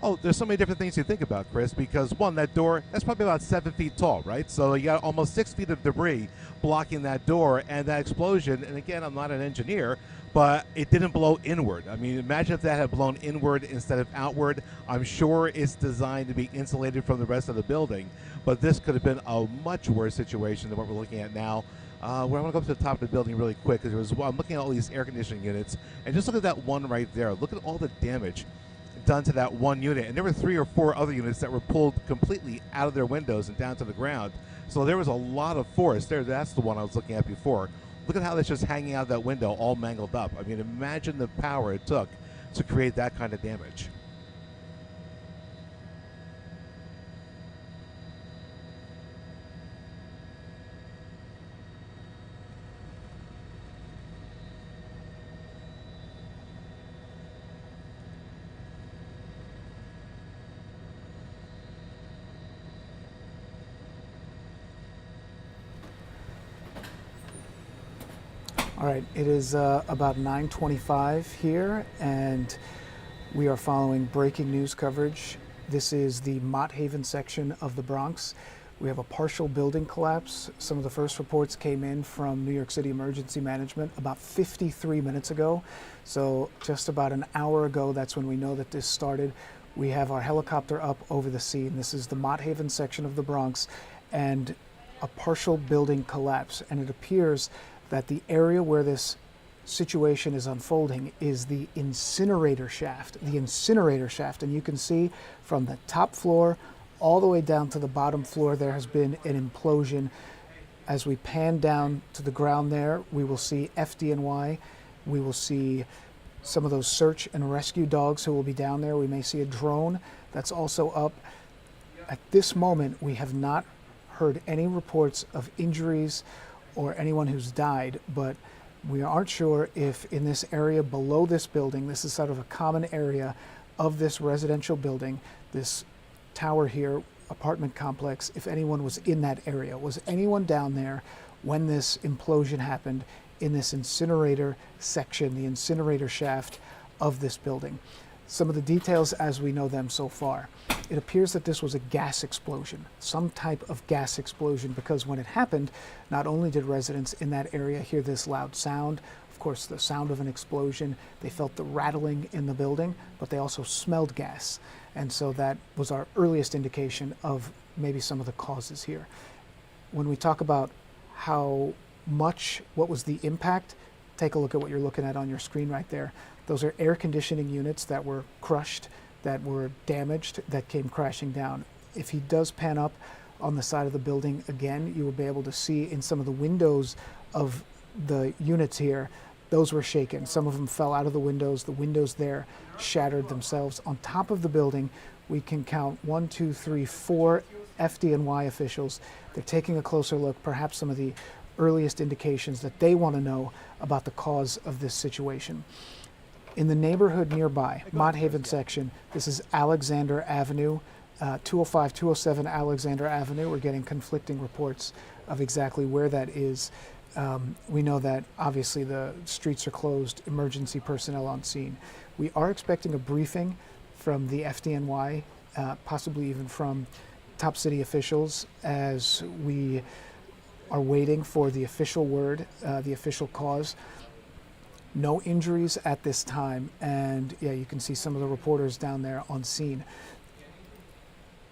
Oh, there's so many different things you think about, Chris, because one, that door, that's probably about 7 feet tall, right? So you got almost 6 feet of debris blocking that door, and that explosion, and again, I'm not an engineer, but it didn't blow inward. I mean, imagine if that had blown inward instead of outward. I'm sure it's designed to be insulated from the rest of the building, but this could have been a much worse situation than what we're looking at now. Where I want to go up to the top of the building really quick because I'm looking at all these air conditioning units, and just look at that one right there. Look at all the damage done to that one unit, and there were 3 or 4 other units that were pulled completely out of their windows and down to the ground. So there was a lot of force there. That's the one I was looking at before. Look at how that's just hanging out that window, all mangled up. I mean, imagine the power it took to create that kind of damage. All right, it is about 9:25 here, and we are following breaking news coverage. This is the Mott Haven section of the Bronx. We have a partial building collapse. Some of the first reports came in from New York City Emergency Management about 53 minutes ago. So just about an hour ago, that's when we know that this started. We have our helicopter up over the scene. This is the Mott Haven section of the Bronx, and a partial building collapse. And it appears that the area where this situation is unfolding is the incinerator shaft. The incinerator shaft, and you can see from the top floor all the way down to the bottom floor, there has been an implosion. As we pan down to the ground there, we will see FDNY. We will see some of those search and rescue dogs who will be down there. We may see a drone that's also up. At this moment, we have not heard any reports of injuries or anyone who's died, but we aren't sure if in this area below this building, this is sort of a common area of this residential building, this tower here, apartment complex, if anyone was in that area. Was anyone down there when this implosion happened in this incinerator section, the incinerator shaft of this building? Some of the details as we know them so far. It appears that this was a gas explosion, some type of gas explosion, because when it happened, not only did residents in that area hear this loud sound, of course the sound of an explosion, they felt the rattling in the building, but they also smelled gas. And so that was our earliest indication of maybe some of the causes here. When we talk about how much, what was the impact, take a look at what you're looking at on your screen right there. Those are air conditioning units that were crushed, that were damaged, that came crashing down. If he does pan up on the side of the building again, you will be able to see in some of the windows of the units here, those were shaken. Some of them fell out of the windows there shattered themselves. On top of the building, we can count 1, 2, 3, 4 FDNY officials. They're taking a closer look, perhaps some of the earliest indications that they want to know about the cause of this situation. In the neighborhood nearby, Mott Haven section, this is Alexander Avenue, 205, 207 Alexander Avenue. We're getting conflicting reports of exactly where that is. We know that obviously the streets are closed, emergency personnel on scene. We are expecting a briefing from the FDNY, possibly even from top city officials, as we are waiting for the official word, the official cause. No injuries at this time, and yeah, you can see some of the reporters down there on scene.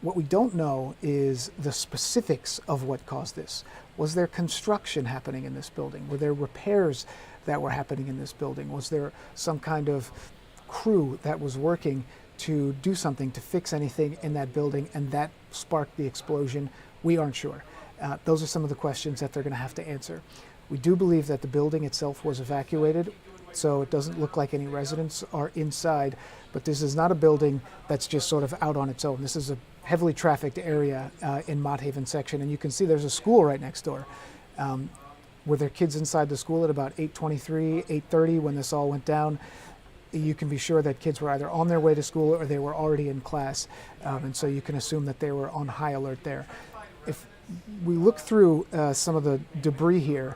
What we don't know is the specifics of what caused this. Was there construction happening in this building? Were there repairs that were happening in this building? Was there some kind of crew that was working to do something, to fix anything in that building, and that sparked the explosion? We aren't sure. Those are some of the questions that they're going to have to answer. We do believe that the building itself was evacuated, so it doesn't look like any residents are inside, but this is not a building that's just sort of out on its own. This is a heavily trafficked area in Mott Haven section, and you can see there's a school right next door. Were there kids inside the school at about 8:23, 8:30 when this all went down? You can be sure that kids were either on their way to school or they were already in class, and so you can assume that they were on high alert there. If we look through some of the debris here,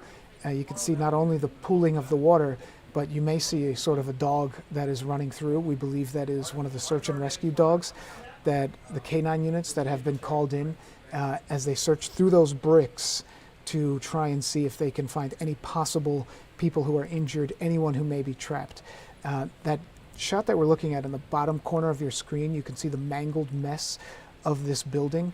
you can see not only the pooling of the water, but you may see a sort of a dog that is running through. We believe that is one of the search and rescue dogs, that the canine units that have been called in as they search through those bricks to try and see if they can find any possible people who are injured, anyone who may be trapped. That shot that we're looking at in the bottom corner of your screen, you can see the mangled mess of this building,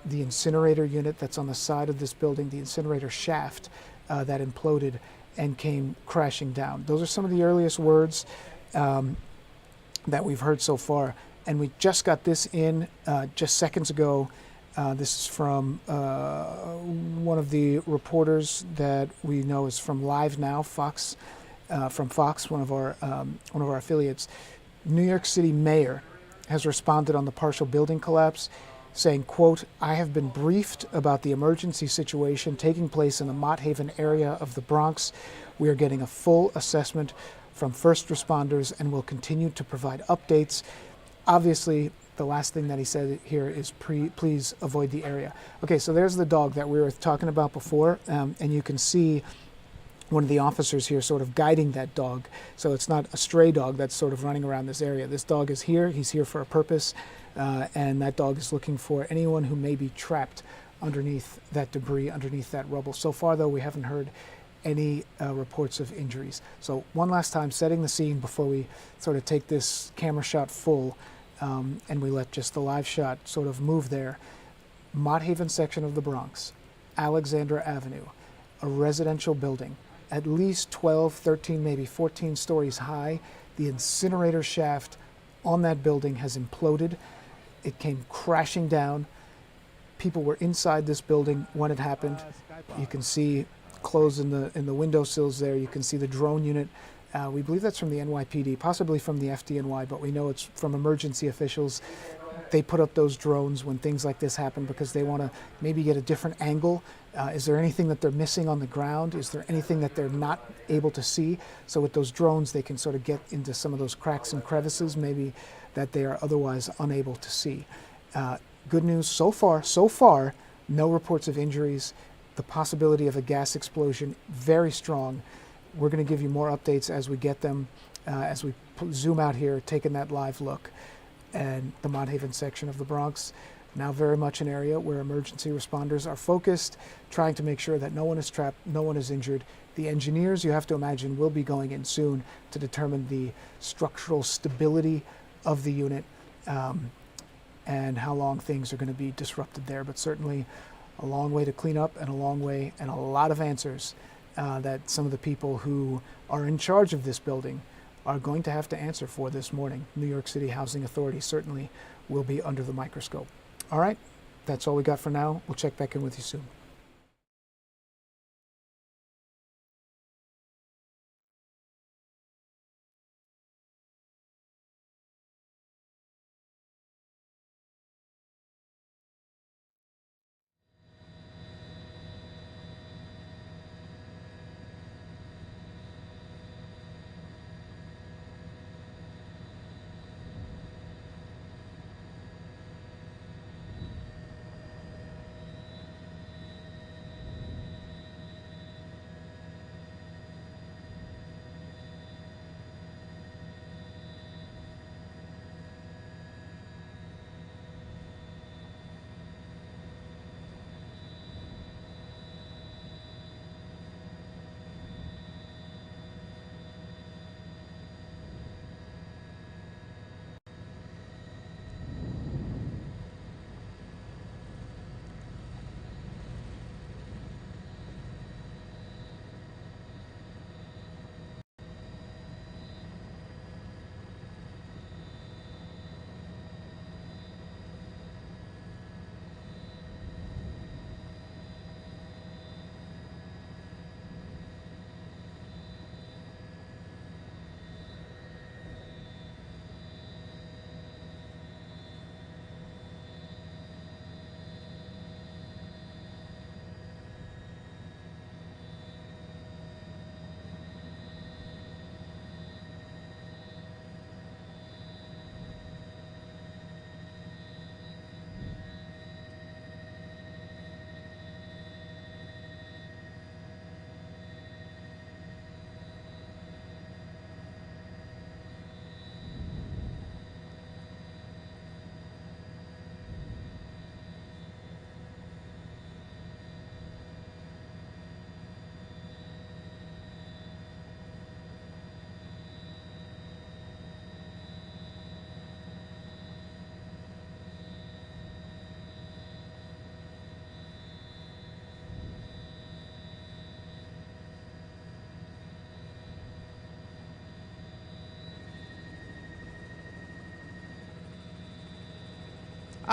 the incinerator unit that's on the side of this building, the incinerator shaft that imploded and came crashing down. Those are some of the earliest words that we've heard so far. And we just got this in just seconds ago. This is from one of the reporters that we know is from Live Now, Fox, from Fox, one of our affiliates. New York City mayor has responded on the partial building collapse, saying, quote, "I have been briefed about the emergency situation taking place in the Mott Haven area of the Bronx. We are getting a full assessment from first responders and will continue to provide updates." Obviously, the last thing that he said here is please avoid the area. Okay, so there's the dog that we were talking about before, and you can see one of the officers here sort of guiding that dog. So it's not a stray dog that's sort of running around this area. This dog is here. He's here for a purpose, and that dog is looking for anyone who may be trapped underneath that debris, underneath that rubble. So far, though, we haven't heard any reports of injuries. So one last time, setting the scene before we sort of take this camera shot full, and we let just the live shot sort of move there. Mott Haven section of the Bronx, Alexandra Avenue, a residential building, at least 12, 13, maybe 14 stories high. The incinerator shaft on that building has imploded. It came crashing down. People were inside this building when it happened. You can see clothes in the windowsills there. You can see the drone unit. We believe that's from the NYPD, possibly from the FDNY, but we know it's from emergency officials. They put up those drones when things like this happen because they want to maybe get a different angle. Is there anything that they're missing on the ground? Is there anything that they're not able to see? So with those drones, they can sort of get into some of those cracks and crevices maybe that they are otherwise unable to see. Good news so far, no reports of injuries. The possibility of a gas explosion, very strong. We're going to give you more updates as we get them, as we zoom out here, taking that live look. And the Mott Haven section of the Bronx, now very much an area where emergency responders are focused, trying to make sure that no one is trapped, no one is injured. The engineers, you have to imagine, will be going in soon to determine the structural stability of the unit and how long things are going to be disrupted there. But certainly a long way to clean up and a long way and a lot of answers that some of the people who are in charge of this building are going to have to answer for this morning. New York City Housing Authority certainly will be under the microscope. All right, that's all we got for now. We'll check back in with you soon.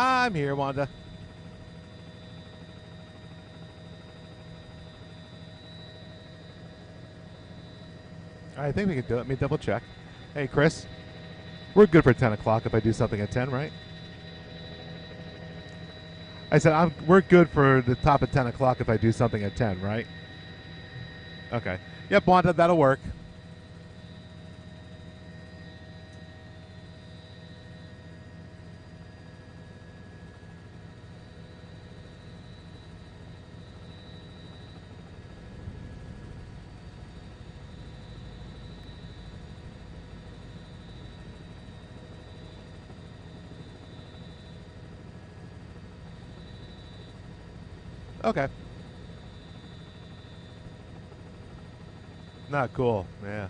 I'm here, Wanda. I think we can do it. Let me double check. Hey, Chris. We're good for 10 o'clock if I do something at 10, right? I said we're good for the top of 10 o'clock if I do something at 10, right? Okay. Yep, Wanda, that'll work. Okay. Not cool. Yeah.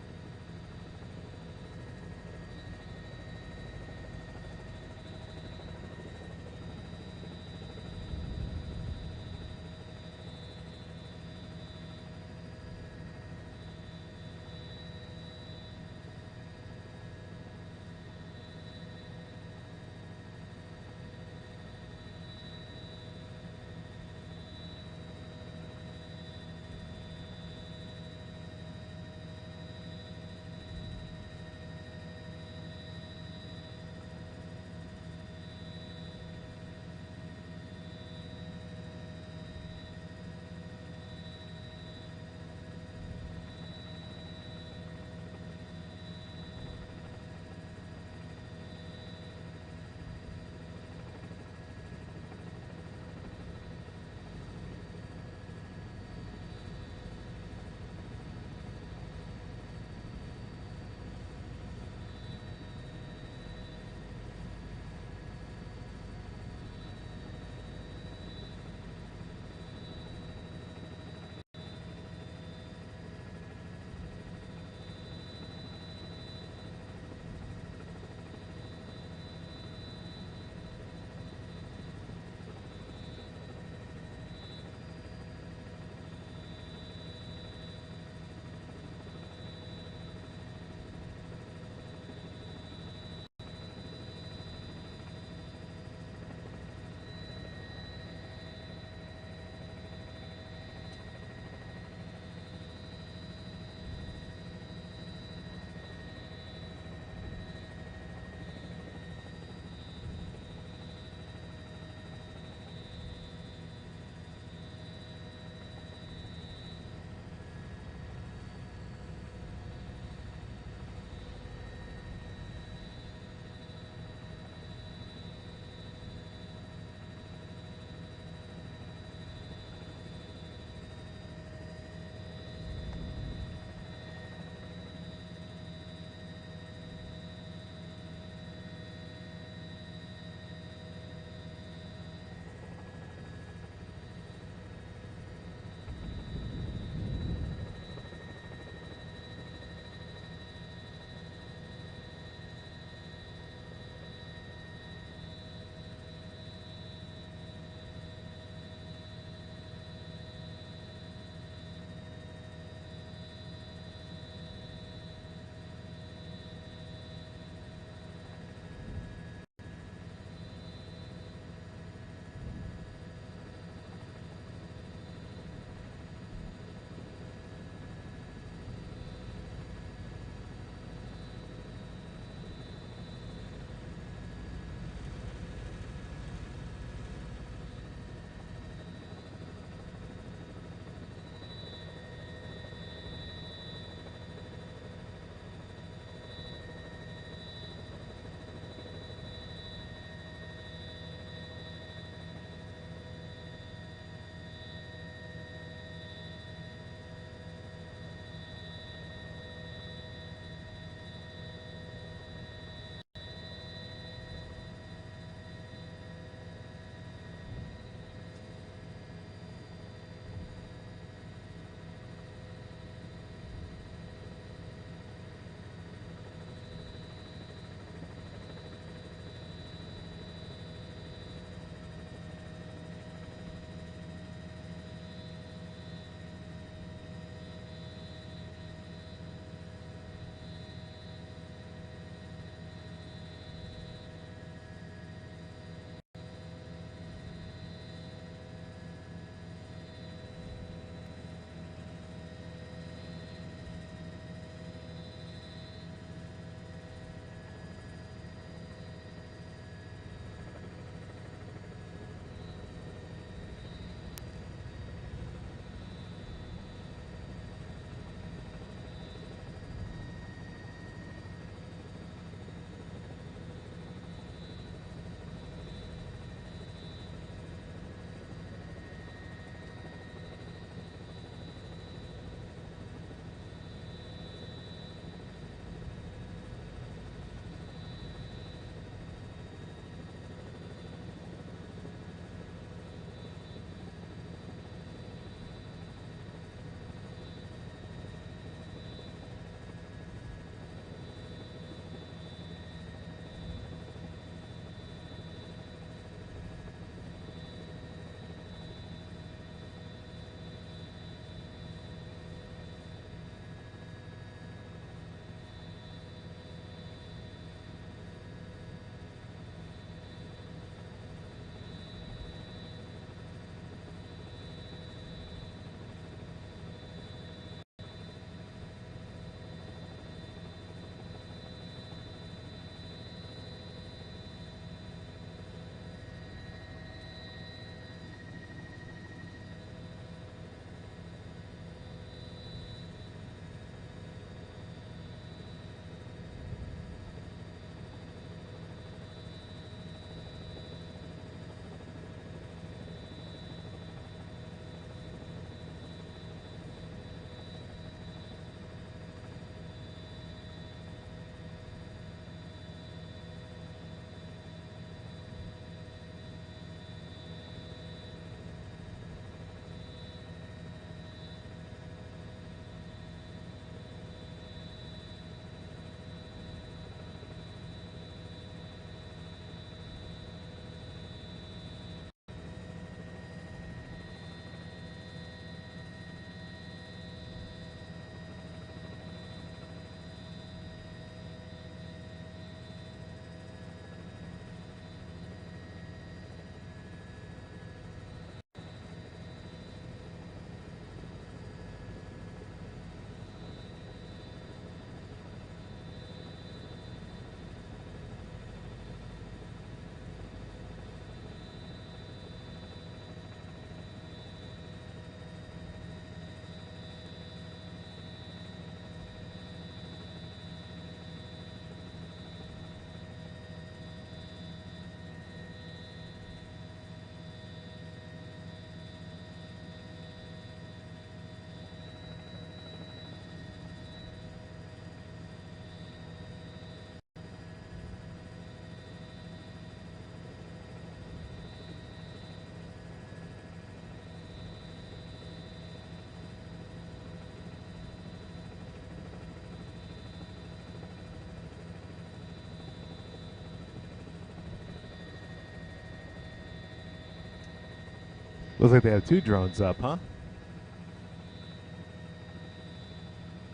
Looks like they have 2 drones up, huh?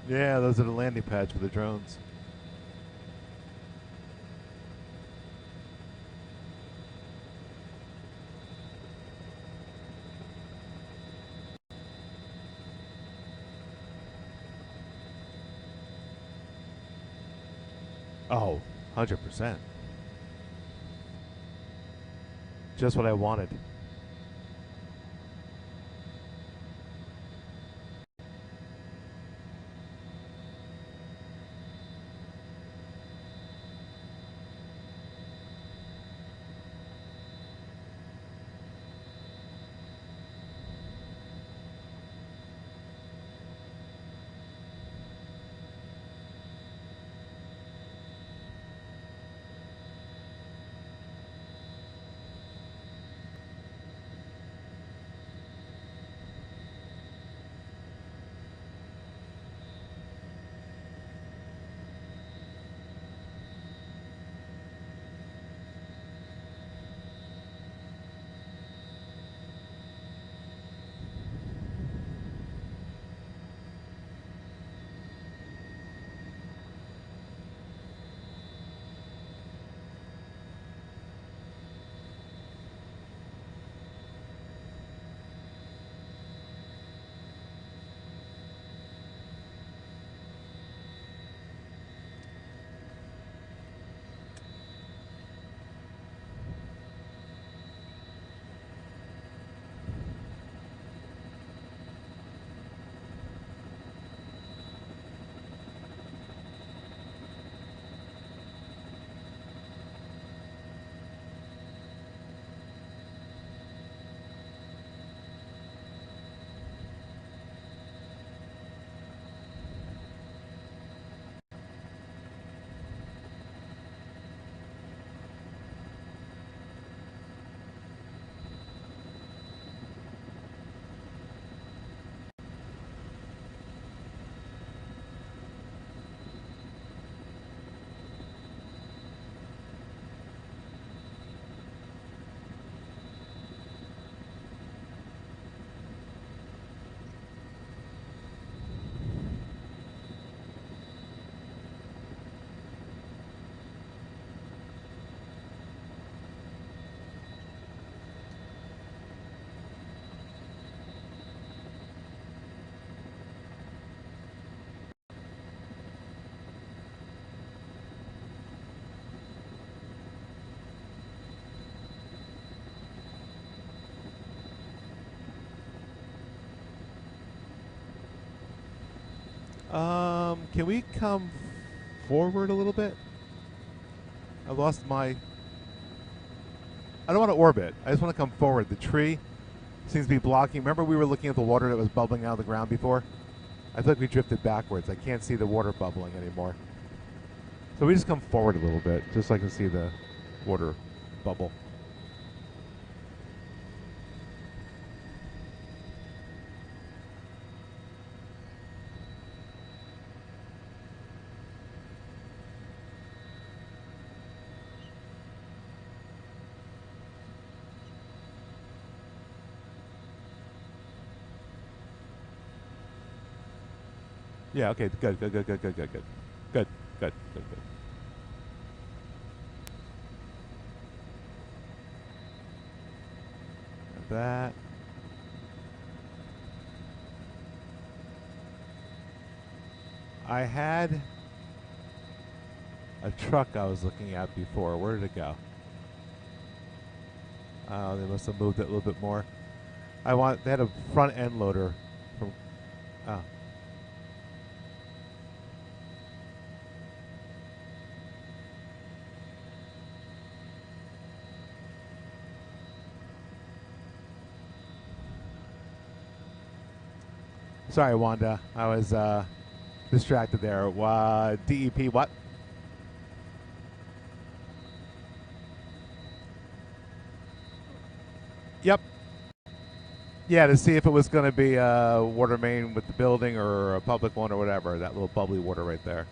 Yeah, those are the landing pads for the drones. Oh, 100%. Just what I wanted. Can we come forward a little bit? I lost my. I don't want to orbit. I just want to come forward. The tree seems to be blocking. Remember, we were looking at the water that was bubbling out of the ground before? I feel like we drifted backwards. I can't see the water bubbling anymore. So we just come forward a little bit, just so I can see the water bubble. Yeah, okay, good, good, good, good, good, good, good. Good, good, good, good. Got that. I had a truck I was looking at before. Where did it go? Oh, they must have moved it a little bit more. They had a front end loader from, oh. Sorry, Wanda. I was distracted there. DEP, what? Yep. Yeah, to see if it was going to be a water main with the building or a public one or whatever. That little bubbly water right there.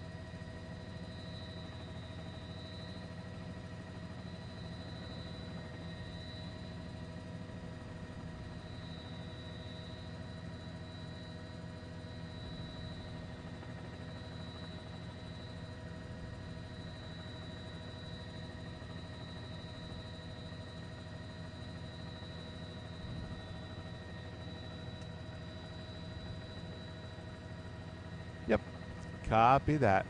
Yep. Copy that.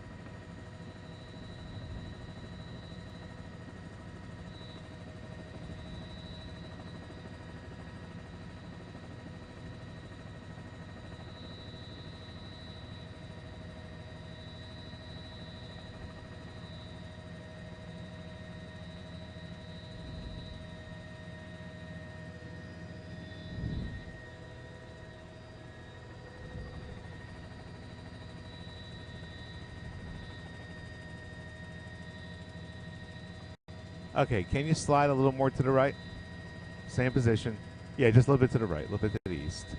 Okay, can you slide a little more to the right? Same position. Yeah, just a little bit to the right, a little bit to the east.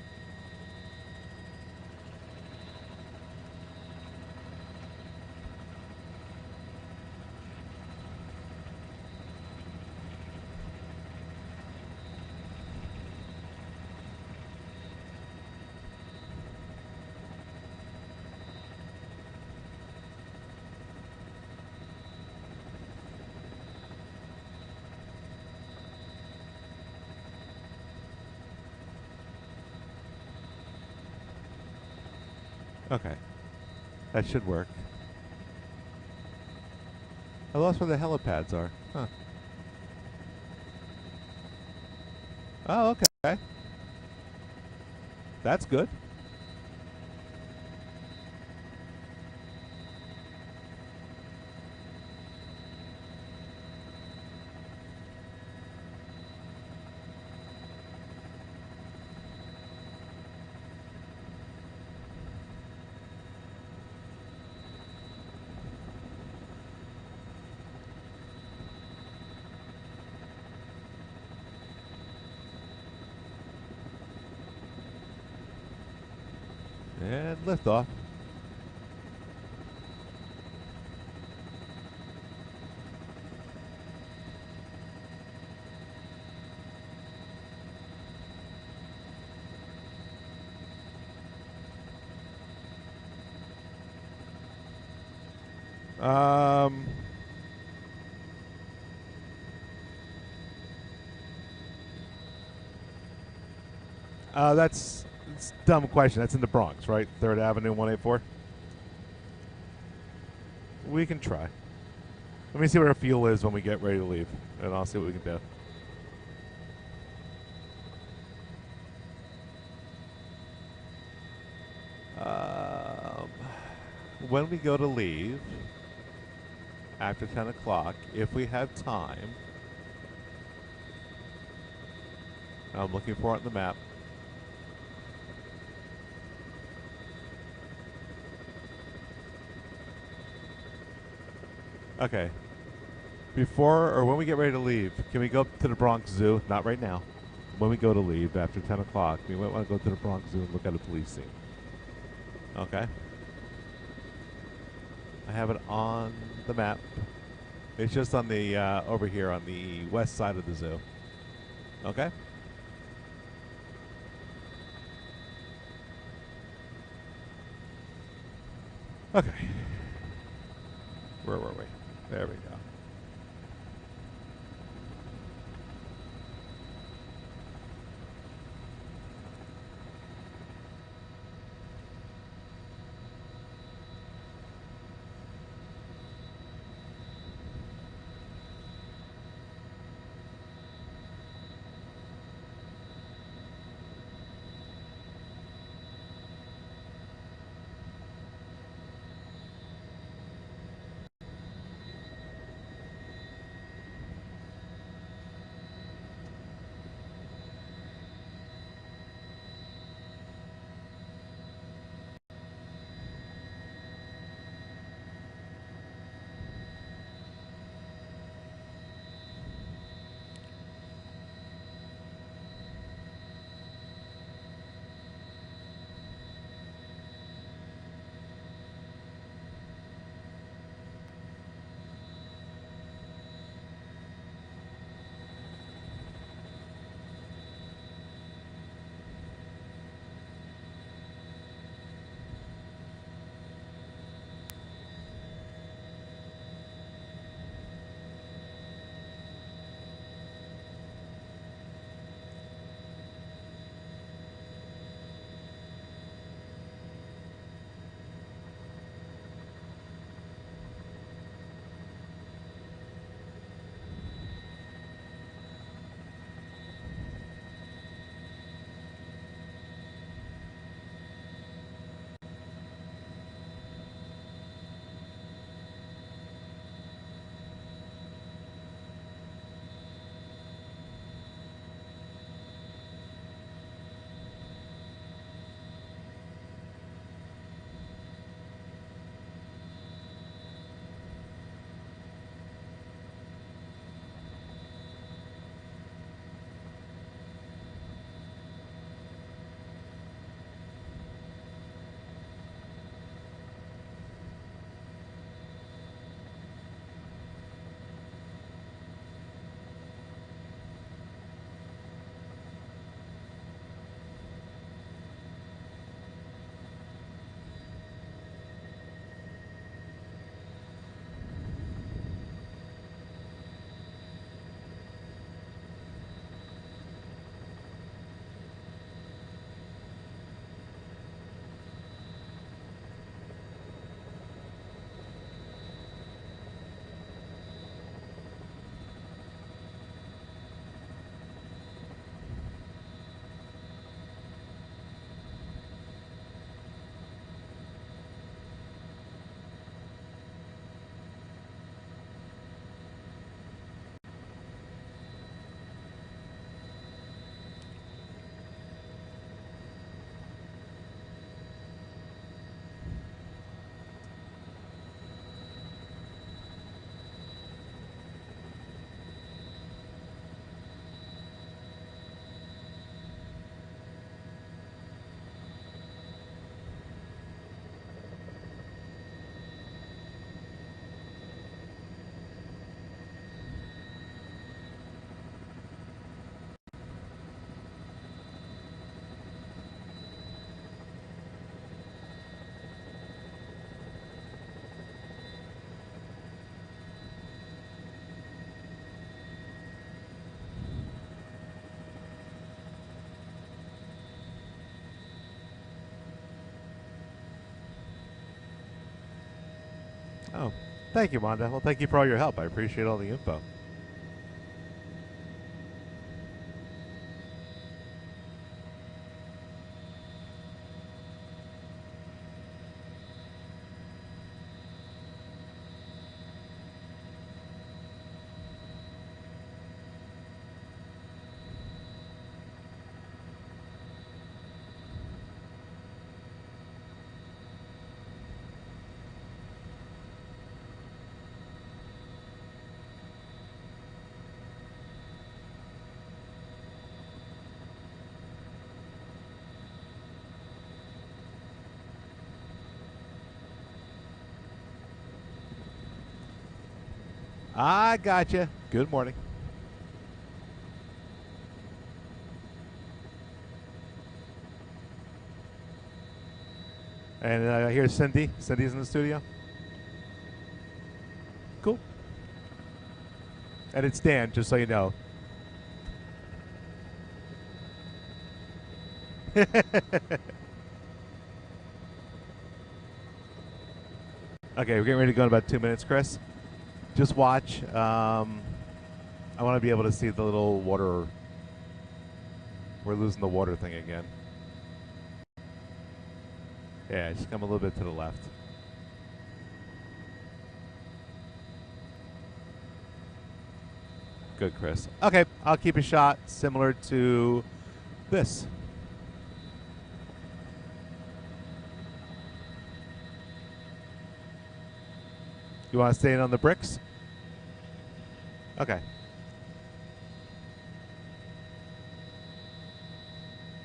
Okay, that should work. I lost where the helipads are. Huh. Oh, okay. That's good. And liftoff. Um, it's a dumb question. That's in the Bronx, right? 3rd Avenue, 184. We can try. Let me see what our fuel is when we get ready to leave, and I'll see what we can do. Um, when we go to leave, after 10 o'clock, if we have time, I'm looking for it on the map. Okay. Before or when we get ready to leave, can we go to the Bronx Zoo? Not right now. When we go to leave after 10 o'clock, we might want to go to the Bronx Zoo and look at a police scene. Okay. I have it on the map. It's just on the over here on the west side of the zoo. Okay. Okay. Where were we? There we go. Oh, thank you, Monda. Well, thank you for all your help. I appreciate all the info. I gotcha. Good morning. And here's Cindy. Cindy's in the studio. Cool. And it's Dan, just so you know. Okay, we're getting ready to go in about 2 minutes, Chris. Just watch. I want to be able to see the little water. We're losing the water thing again. Yeah, just come a little bit to the left. Good, Chris. Okay, I'll keep a shot similar to this. You want to stay in on the bricks? Okay.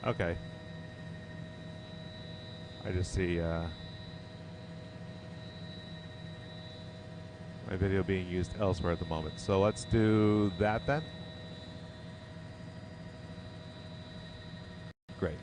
Okay. I just see my video being used elsewhere at the moment. So let's do that then. Great.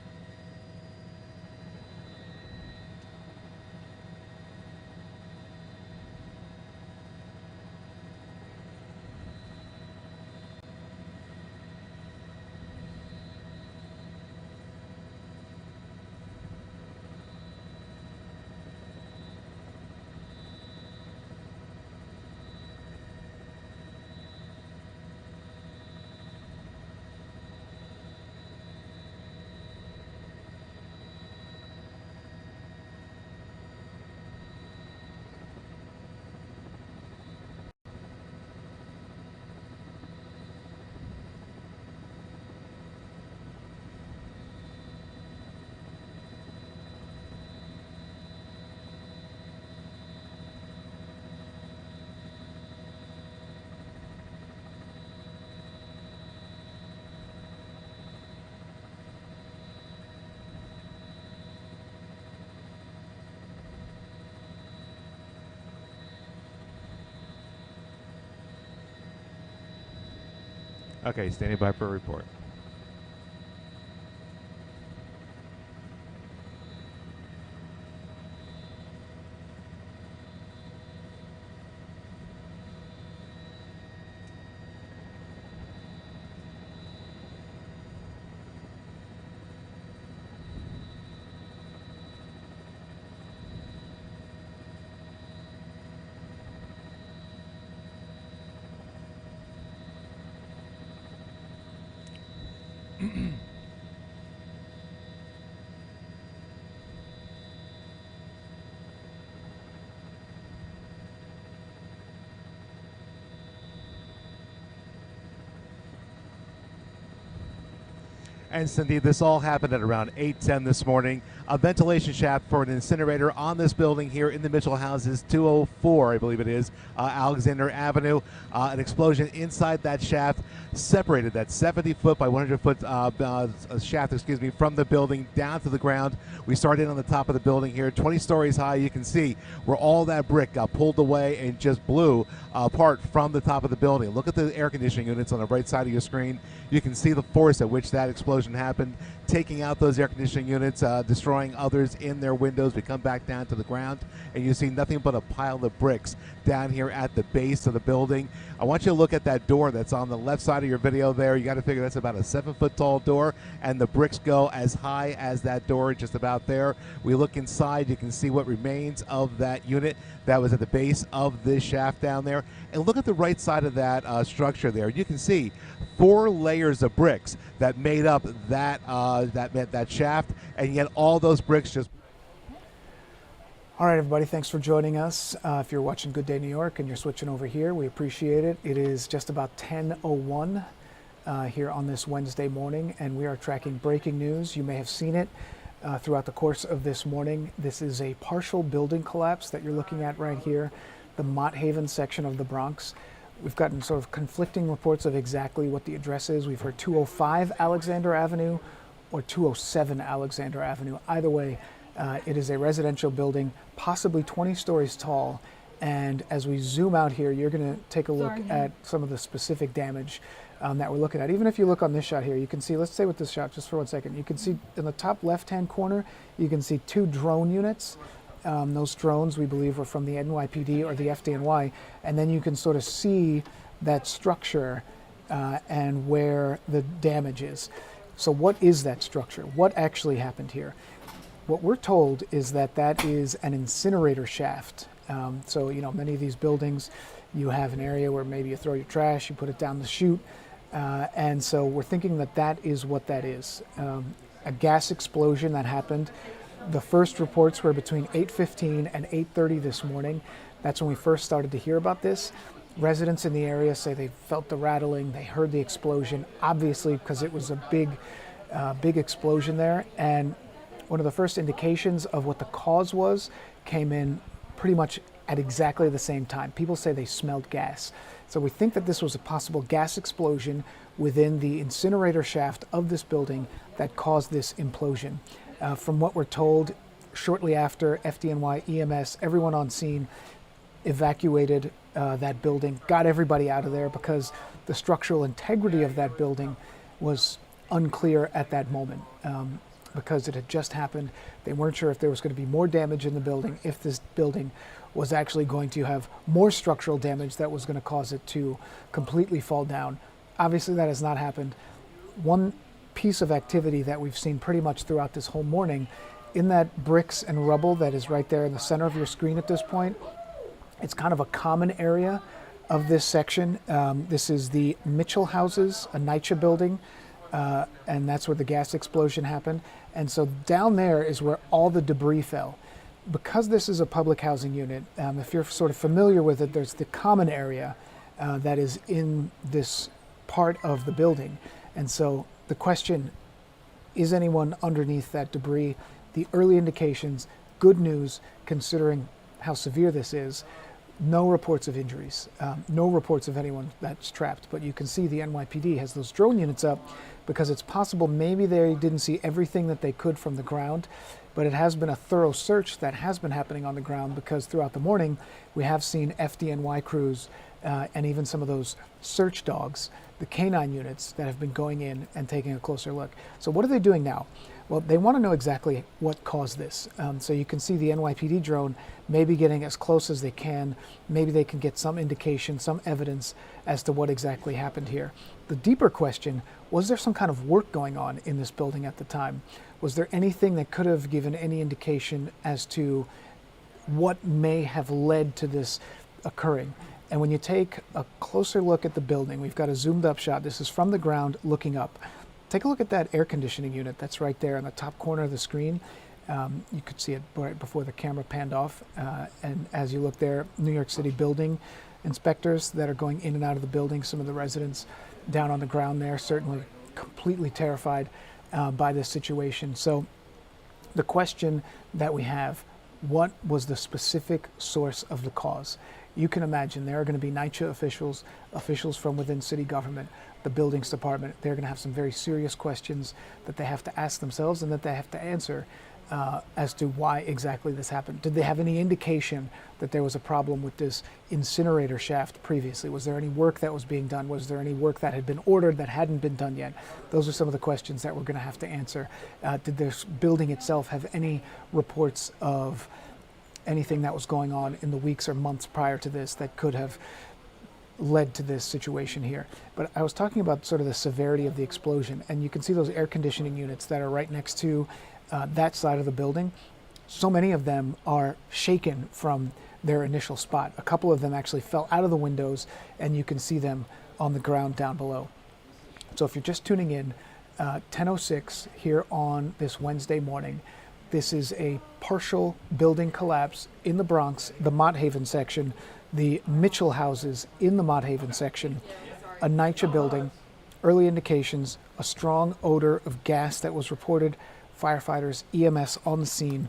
Okay, standing by for a report. And Cindy, this all happened at around 8:10 this morning. A ventilation shaft for an incinerator on this building here in the Mitchell Houses, 204, I believe it is, Alexander Avenue. An explosion inside that shaft separated that 70-foot by 100-foot shaft, from the building down to the ground. We started on the top of the building here, 20 stories high. You can see where all that brick got pulled away and just blew apart from the top of the building. Look at the air conditioning units on the right side of your screen. You can see the force at which that explosion happened. taking out those air conditioning units, destroying others in their windows. We come back down to the ground, and you see nothing but a pile of bricks down here at the base of the building. I want you to look at that door that's on the left side of your video there. You got to figure that's about a 7-foot tall door, and the bricks go as high as that door, just about there. We look inside, you can see what remains of that unit that was at the base of this shaft down there. And look at the right side of that structure there. You can see 4 layers of bricks that made up that that shaft, and yet all those bricks just. All right, everybody, thanks for joining us. If you're watching Good Day New York and you're switching over here, we appreciate it. It is just about 10:01 here on this Wednesday morning, and we are tracking breaking news. You may have seen it throughout the course of this morning. This is a partial building collapse that you're looking at right here, the Mott Haven section of the Bronx. We've gotten sort of conflicting reports of exactly what the address is. We've heard 205 Alexander Avenue or 207 Alexander Avenue. Either way, it is a residential building, possibly 20 stories tall. And as we zoom out here, you're going to take a look at some of the specific damage that we're looking at. Even if you look on this shot here, you can see, let's stay with this shot just for 1 second. You can see in the top left-hand corner, you can see 2 drone units. Those drones, we believe, were from the NYPD or the FDNY, and then you can sort of see that structure and where the damage is. So what is that structure? What actually happened here? What we're told is that that is an incinerator shaft. So, you know, many of these buildings, you have an area where maybe you throw your trash, you put it down the chute, and so we're thinking that that is what that is. A gas explosion that happened. The first reports were between 8:15 and 8:30 this morning. That's when we first started to hear about this. Residents in the area say they felt the rattling, they heard the explosion, obviously because it was a big explosion there. And one of the first indications of what the cause was came in pretty much at exactly the same time. People say they smelled gas. So we think that this was a possible gas explosion within the incinerator shaft of this building that caused this implosion. From what we're told, shortly after, FDNY, EMS, everyone on scene evacuated that building, got everybody out of there because the structural integrity of that building was unclear at that moment. Because it had just happened, they weren't sure if there was going to be more damage in the building, if this building was actually going to have more structural damage that was going to cause it to completely fall down. Obviously, that has not happened. One piece of activity that we've seen pretty much throughout this whole morning, in that bricks and rubble that is right there in the center of your screen at this point, it's kind of a common area of this section. This is the Mitchell houses, a NYCHA building, and that's where the gas explosion happened. And so down there is where all the debris fell. Because this is a public housing unit, if you're sort of familiar with it, there's the common area that is in this part of the building. And so the question, is anyone underneath that debris? The early indications, good news, considering how severe this is, no reports of injuries, no reports of anyone that's trapped. But you can see the NYPD has those drone units up because it's possible maybe they didn't see everything that they could from the ground, but it has been a thorough search that has been happening on the ground because throughout the morning we have seen FDNY crews and even some of those search dogs, the canine units that have been going in and taking a closer look. So what are they doing now? Well, they want to know exactly what caused this. So you can see the NYPD drone maybe getting as close as they can. Maybe they can get some indication, some evidence as to what exactly happened here. The deeper question, was there some kind of work going on in this building at the time? Was there anything that could have given any indication as to what may have led to this occurring? And when you take a closer look at the building, we've got a zoomed up shot. This is from the ground looking up. Take a look at that air conditioning unit that's right there in the top corner of the screen. You could see it right before the camera panned off. And as you look there, New York City building inspectors that are going in and out of the building, some of the residents down on the ground there, certainly completely terrified by this situation. So the question that we have, what was the specific source of the cause? You can imagine there are going to be NYCHA officials from within city government, the buildings department. They're going to have some very serious questions that they have to ask themselves and that they have to answer. as to why exactly this happened. Did they have any indication that there was a problem with this incinerator shaft previously? Was there any work that was being done? Was there any work that had been ordered that hadn't been done yet? Those are some of the questions that we're going to have to answer. Did this building itself have any reports of anything that was going on in the weeks or months prior to this that could have led to this situation here? But I was talking about sort of the severity of the explosion, and you can see those air conditioning units that are right next to that side of the building. So many of them are shaken from their initial spot. A couple of them actually fell out of the windows, and you can see them on the ground down below. So if you're just tuning in, 10:06 here on this Wednesday morning, this is a partial building collapse in the Bronx, the Mott Haven section, the Mitchell houses in the Mott Haven section, a NYCHA building. Early indications, a strong odor of gas that was reported. Firefighters, EMS on the scene.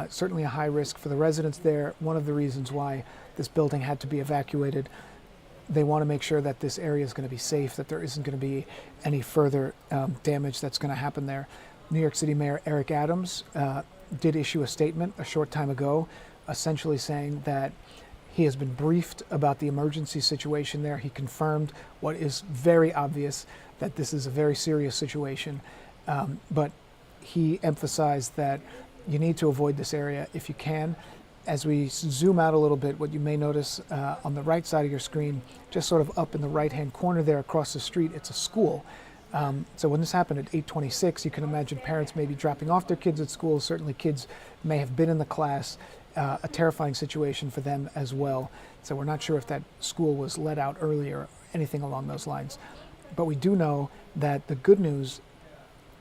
Certainly a high risk for the residents there. One of the reasons why this building had to be evacuated. They want to make sure that this area is going to be safe, that there isn't going to be any further damage that's going to happen there. New York City Mayor Eric Adams did issue a statement a short time ago, essentially saying that he has been briefed about the emergency situation there. He confirmed what is very obvious, that this is a very serious situation. But he emphasized that you need to avoid this area if you can. As we zoom out a little bit, what you may notice on the right side of your screen, just sort of up in the right-hand corner there across the street, it's a school. So when this happened at 8:26, you can imagine parents may be dropping off their kids at school. Certainly kids may have been in the class. A terrifying situation for them as well. So we're not sure if that school was let out earlier or anything along those lines. But we do know that the good news,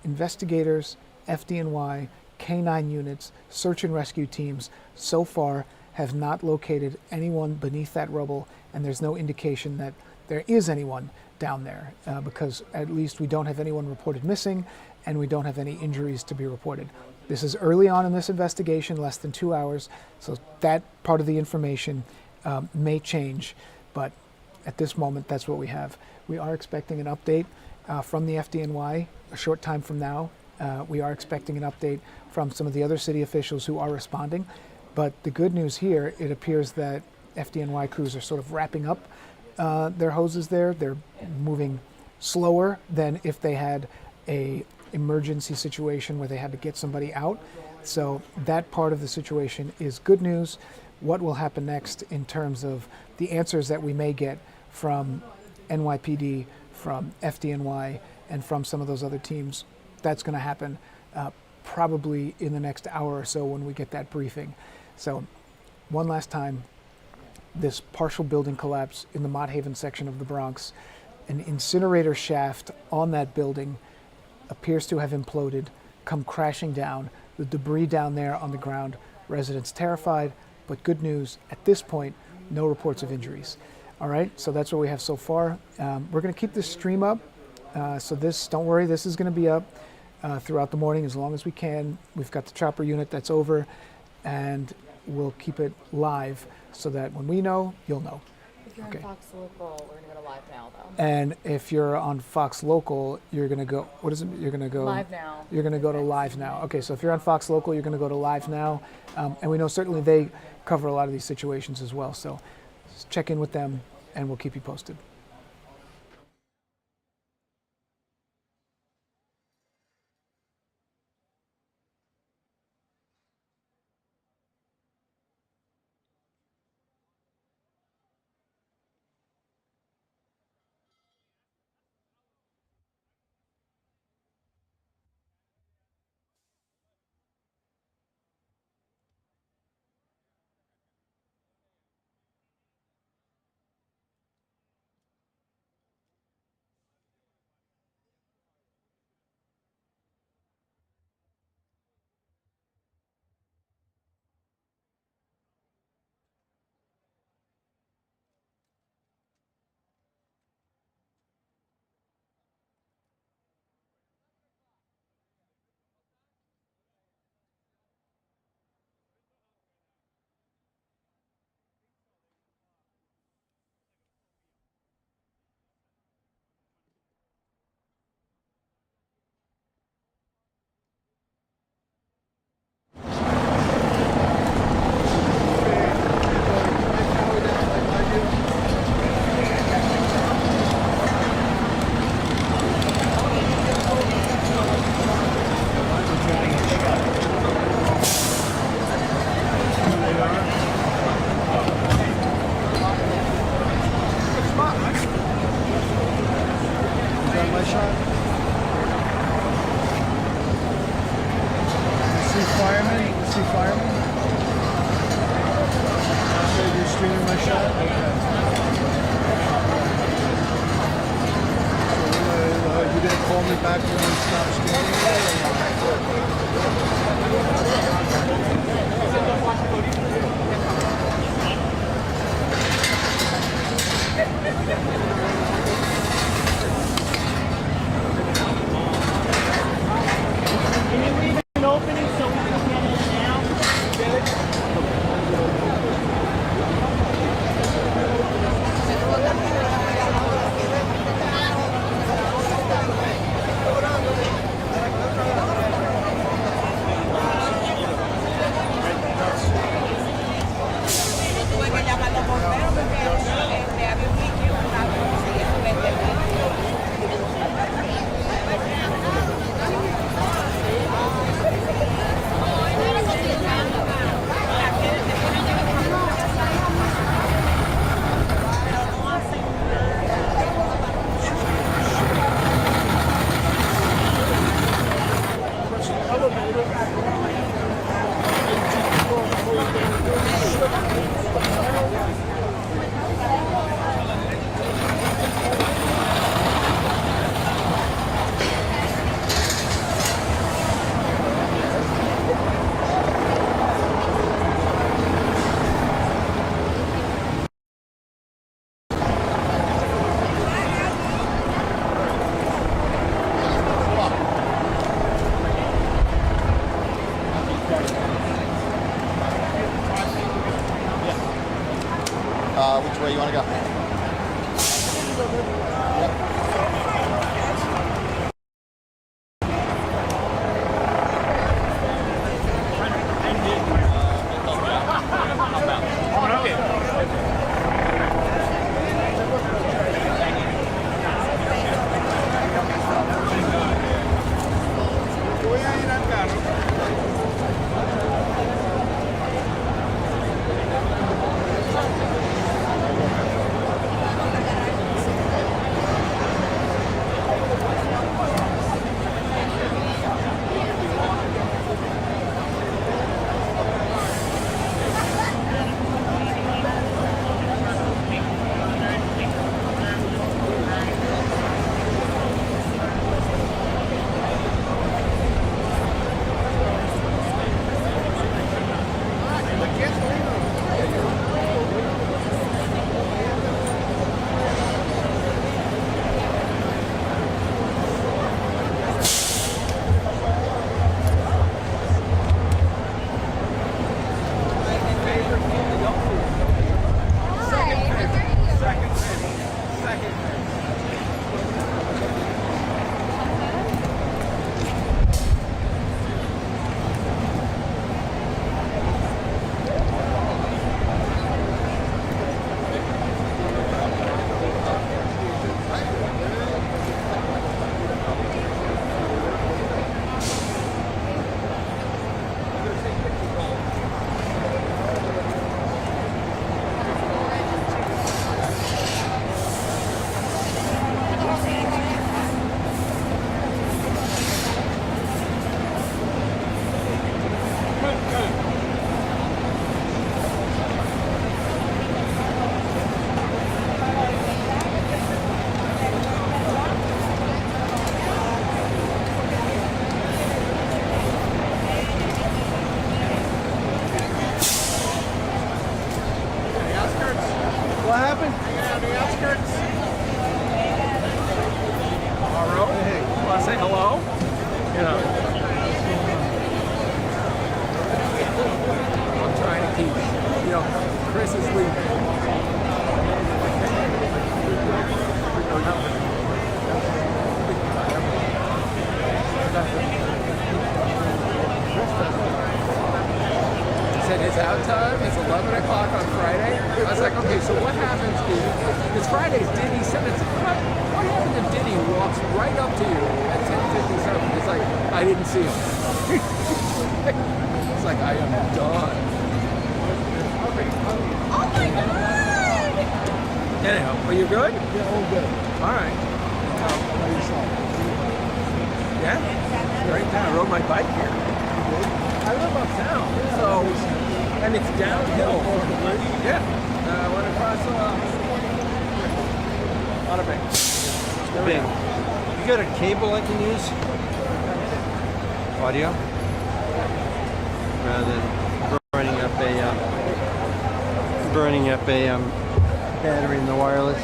investigators, FDNY, K9 units, search and rescue teams so far have not located anyone beneath that rubble, and there's no indication that there is anyone down there because at least we don't have anyone reported missing and we don't have any injuries to be reported. This is early on in this investigation, less than 2 hours, so that part of the information may change, but at this moment, that's what we have. We are expecting an update from the FDNY a short time from now. We are expecting an update from some of the other city officials who are responding, but the good news here, it appears that FDNY crews are sort of wrapping up their hoses there. They're moving slower than if they had a emergency situation where they had to get somebody out. So that part of the situation is good news. What will happen next in terms of the answers that we may get from NYPD, from FDNY, and from some of those other teams, that's going to happen probably in the next hour or so when we get that briefing. So one last time, this partial building collapse in the Mott Haven section of the Bronx, an incinerator shaft on that building appears to have imploded, come crashing down, the debris down there on the ground, residents terrified, but good news, at this point, no reports of injuries. All right, so that's what we have so far. We're going to keep this stream up, so this, don't worry, this is going to be up throughout the morning as long as we can. We've got the chopper unit that's over, and we'll keep it live so that when we know, you'll know. If you're on Fox Local, we're going to go to Live Now, though. And if you're on Fox Local, you're going to go, what is it? You're going to go... Live Now. You're going to go to Live Now. Okay, so if you're on Fox Local, you're going to go to Live Now. And we know certainly they cover a lot of these situations as well. So check in with them, and we'll keep you posted. You didn't call me back when we stopped An opening so we can get in now. which way you want to go? What happened? On the outskirts. All right. Hey, want to say hello? Yeah. I'm trying to keep, Chris is leaving. Said his out time is 11 o'clock on Friday. I was like, okay, so what happens is Friday's Diddy said it's what happens if Diddy walks right up to you at 10:57? It's like, I didn't see him. It's like, I am done. Oh my God! Anyhow, are you good? Yeah, all good. All right. How yourself? Yeah? Right now, I rode my bike here. I live uptown, so, and it's downhill. Yeah. I went across Not a big. Bing. You got a cable I can use? Audio? Rather than burning up a battery in the wireless.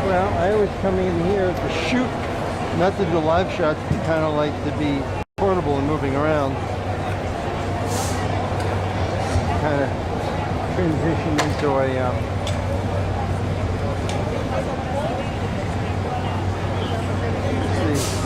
Well, I was coming in here to shoot, not to do live shots, but kind of like to be portable and moving around. Kind of transition into a let's see.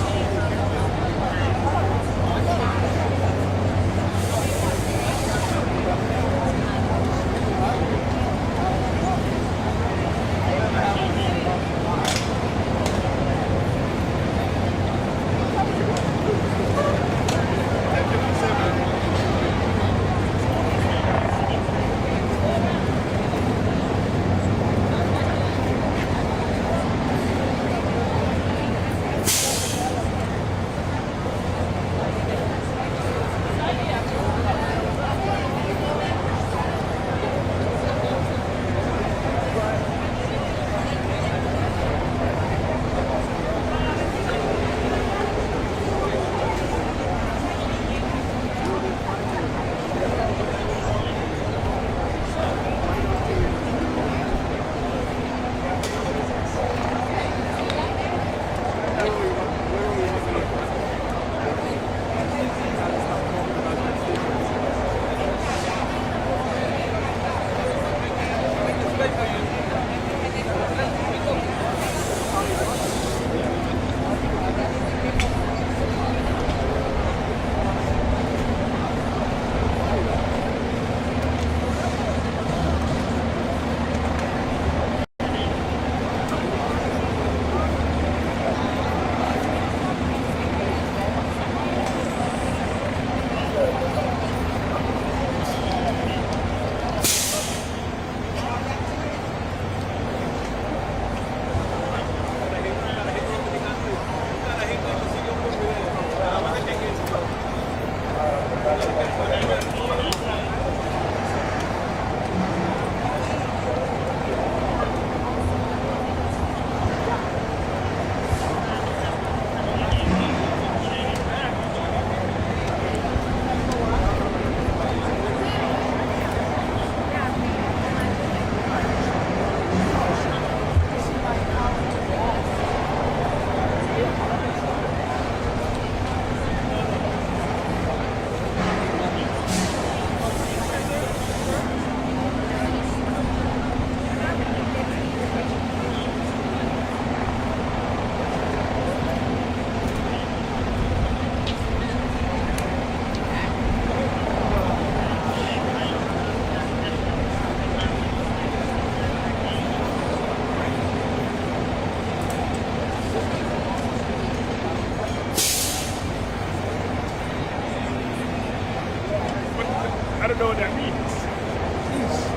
I don't know what that means.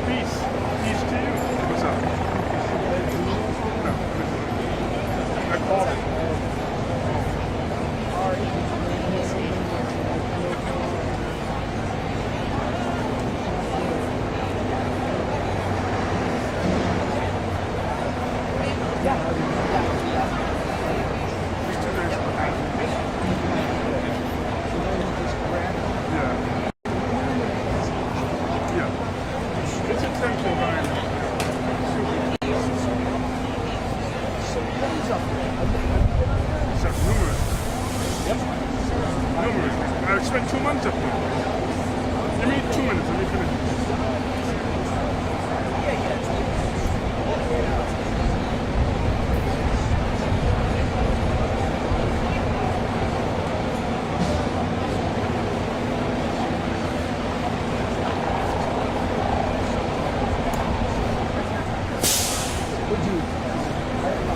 Peace. Peace to you. What's up? No. I called it. He's 2 days behind. It's intentional behind it. It's numerous. Numerous. I spent 2 months up there. Give me 2 minutes, let me finish.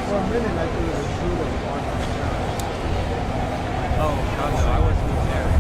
For a minute, I thought it was a shooter. Oh, no, I wasn't there.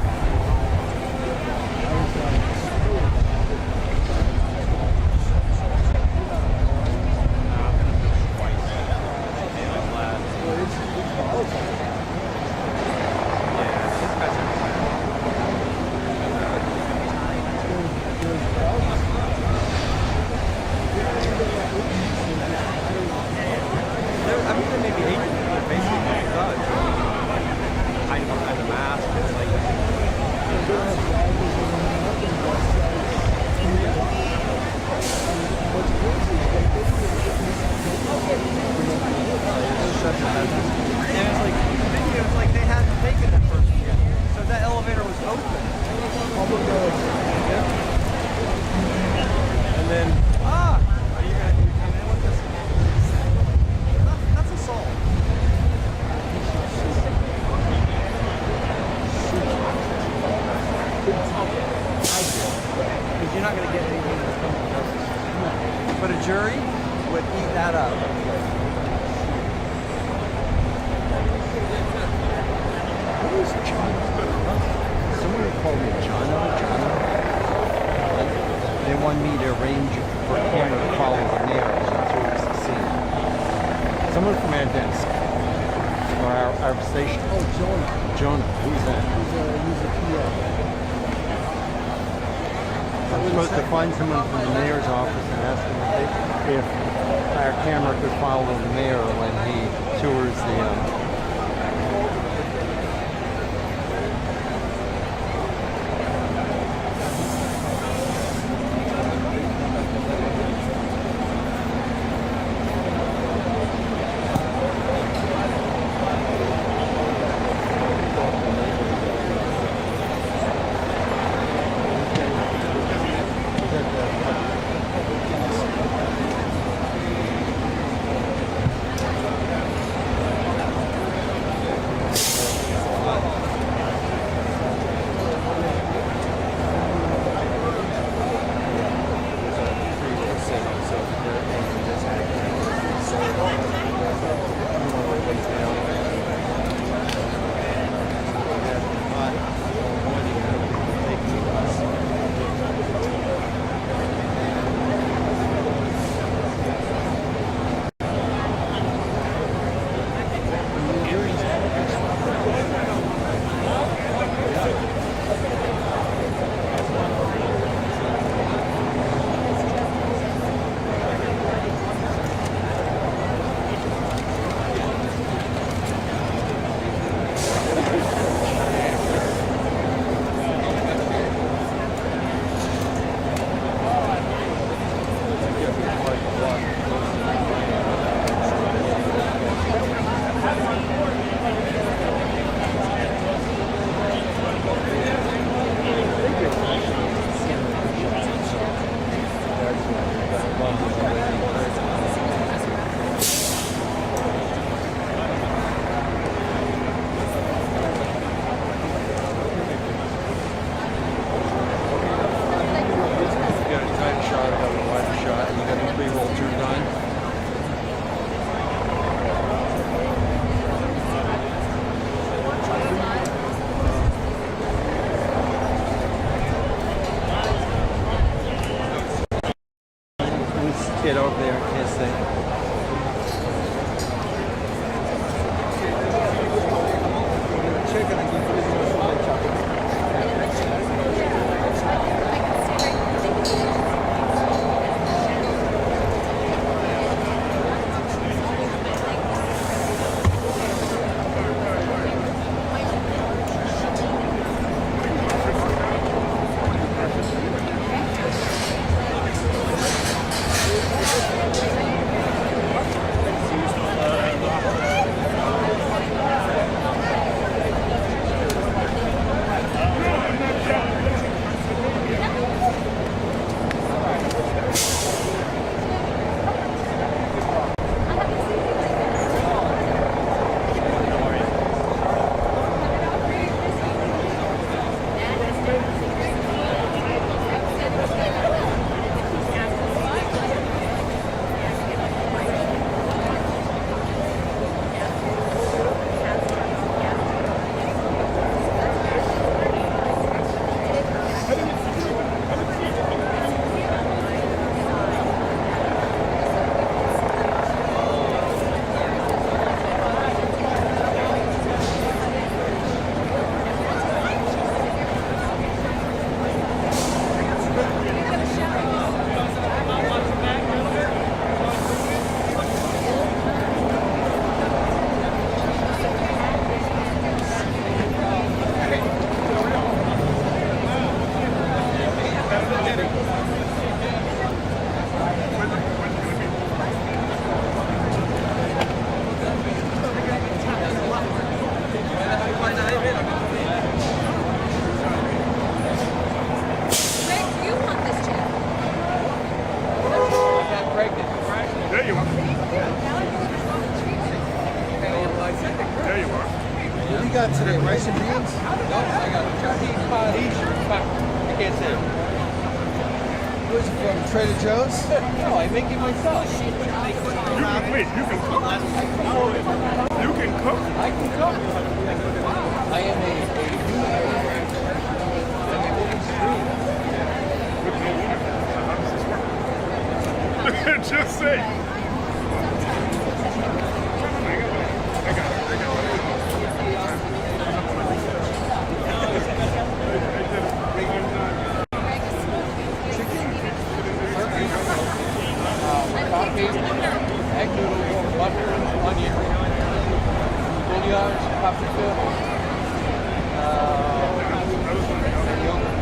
And then, are you gonna come in with this? That's assault. Because you're not gonna get anything that's criminal justice. But a jury would eat that up. What is John? Someone called me John. They want me to arrange for a camera to follow the mayor as he tours the scene. Someone from our desk. Or our station. Oh, Jonah. Jonah. Who's that? He's a PA. I'm supposed to find someone from the mayor's office and ask him if our camera could follow the mayor when he tours the kid over there in his thing. Chicken and give Trader Joe's? No, I make it myself. You can wait. You can cook. You can cook. I can cook. I am a With no woman. How does this work? Just say. I got coffee, egg noodles, butter, onion, bouillons, paprika, yogurt.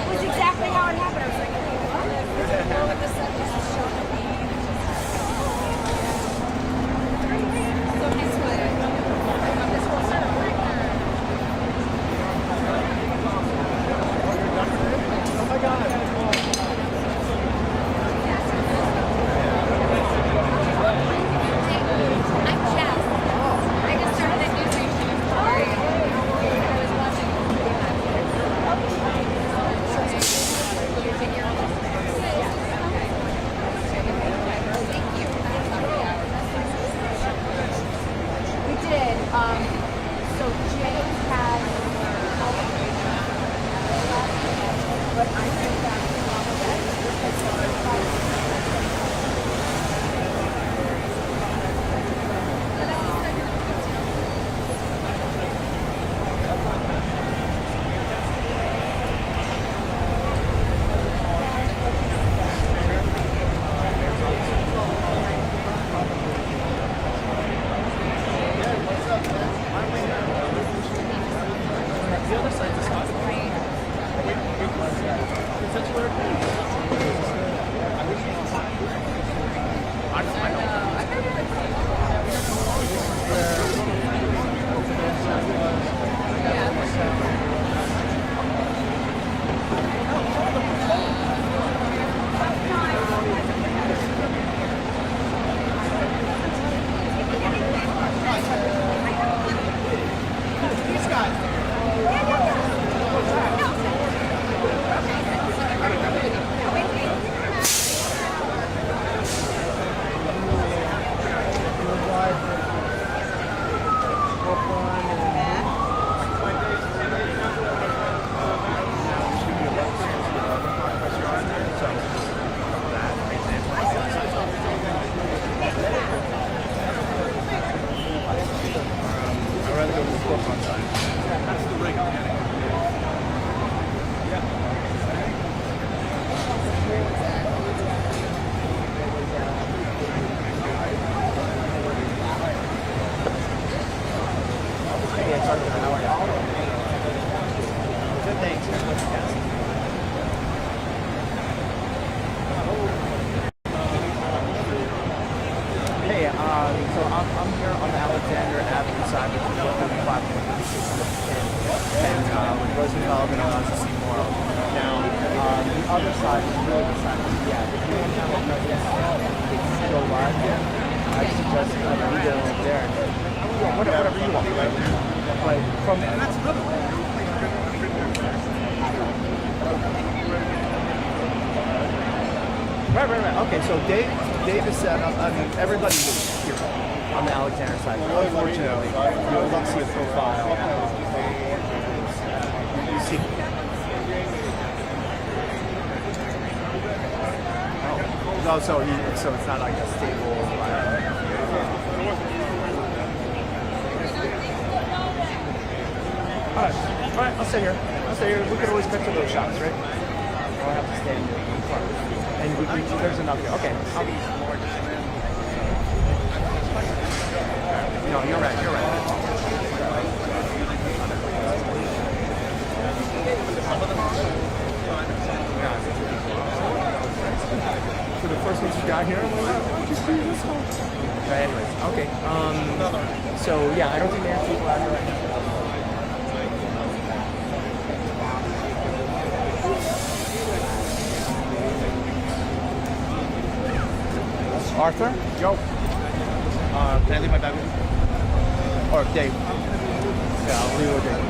That was exactly how it happened. I was like, what? All of a sudden, this is showing me. So this way. This whole setup right there. Oh my God. I'm Jess. I just started a new station. Sorry. I was watching. Thank you. We did. So Jay had but I think Hey, so I'm here on the Alexander Avenue side, which is what the platform and Roosevelt and allows to see more of. Now, the other side is really the side. Yeah, if you want to have a presence, it's still live here. I suggest you go over there. Whatever you want, right? Like from that's another one. Right. Okay, so Dave is set up. I mean, everybody is here on the Alexander side. Unfortunately, you only see a profile. You see. Oh, so it's not like a stable. All right. I'll stay here. We could always cut to those shots, right? I'll have to stand in front. And there's enough here. Okay. No, you're right. For the first ones you got here, just do this one. Right, anyways, okay. So yeah, I don't think they have people out here right now. Arthur? Yo. Can I leave my bag with you? Or Dave? Yeah, I'll leave it with Dave.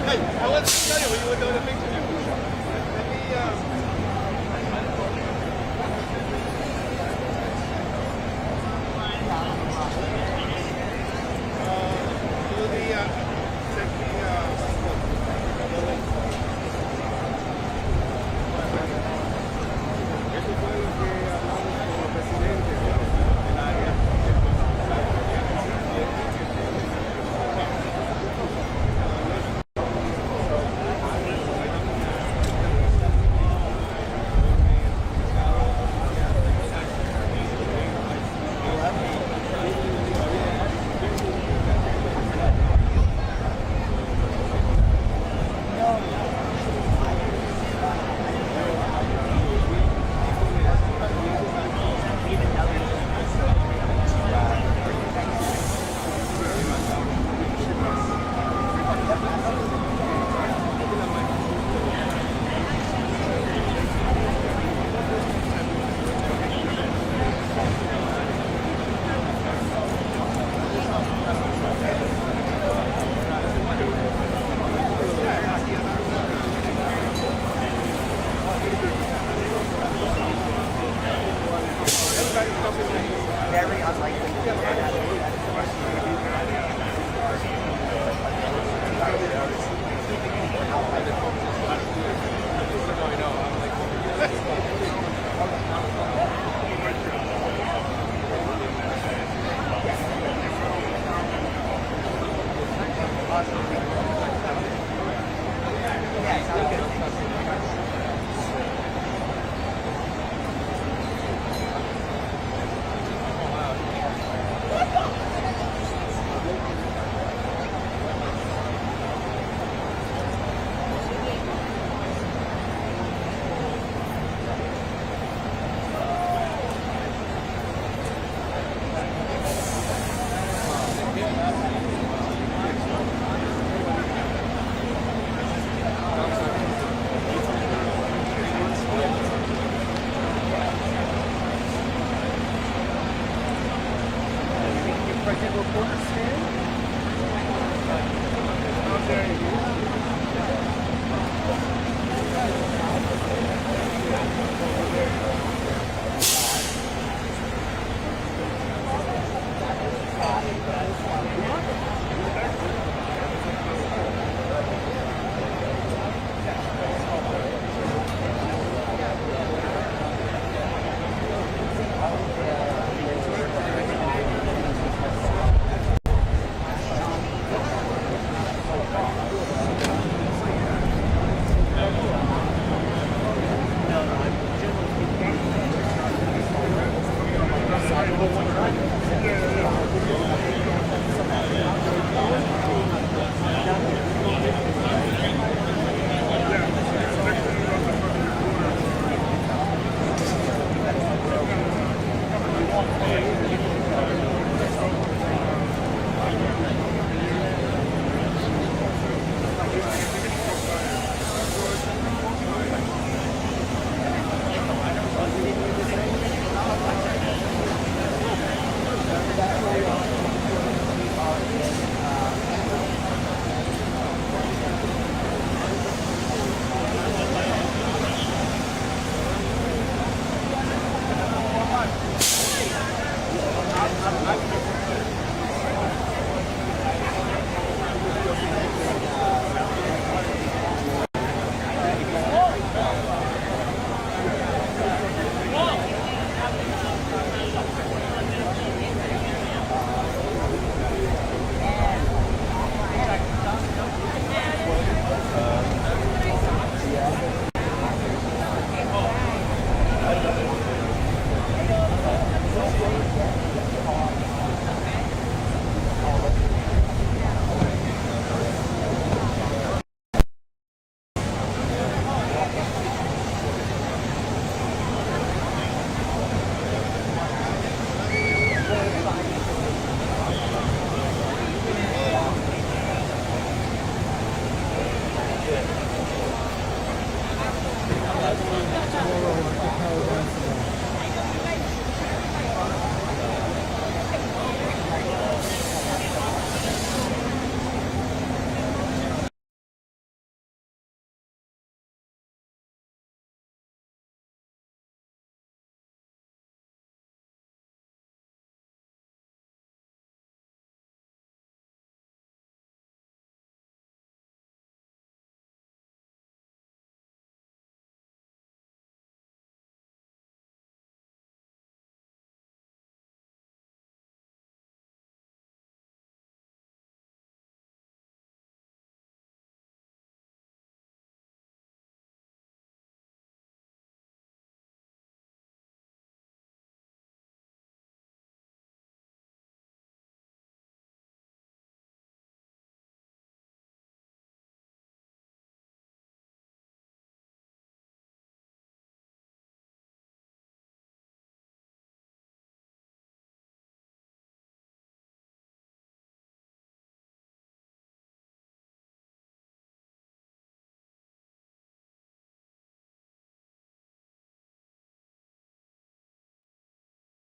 Hey, I wanted to tell you when you were doing the picture. Let me very unlikely to be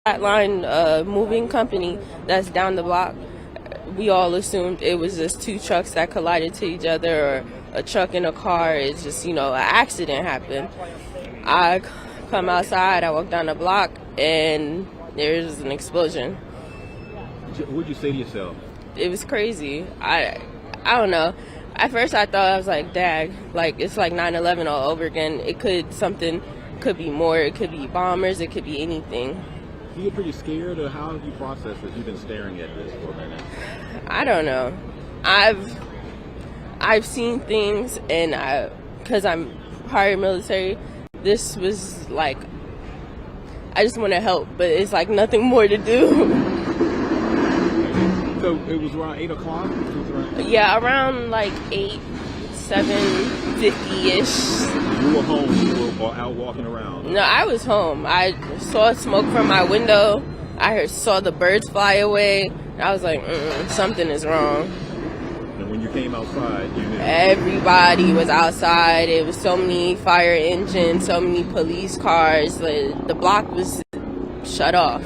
Flatline moving company that's down the block. We all assumed it was just two trucks that collided to each other, or a truck and a car. It's just, an accident happened. I come outside, I walk down the block, and there was an explosion. What would you say to yourself? It was crazy. I don't know. At first I thought, I was like, dag, like it's like 9/11 all over again. Could be more, it could be bombers, it could be anything. You get pretty scared, or how have you processed this? You've been staring at this for a minute. I don't know. I've seen things, and because I'm prior military, this was like, I just want to help, but it's like nothing more to do. So it was around 8 o'clock? Yeah, around like 8, 7:50-ish. You were home, or out walking around? No, I was home. I saw smoke from my window. I saw the birds fly away. I was like, something is wrong. And when you came outside, you knew? Everybody was outside. It was so many fire engines, so many police cars. The block was shut off.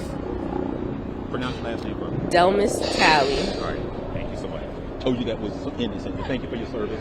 Pronounce your last name for me. Delmas Talley. All right. Thank you so much. Told you that was innocent. Thank you for your service.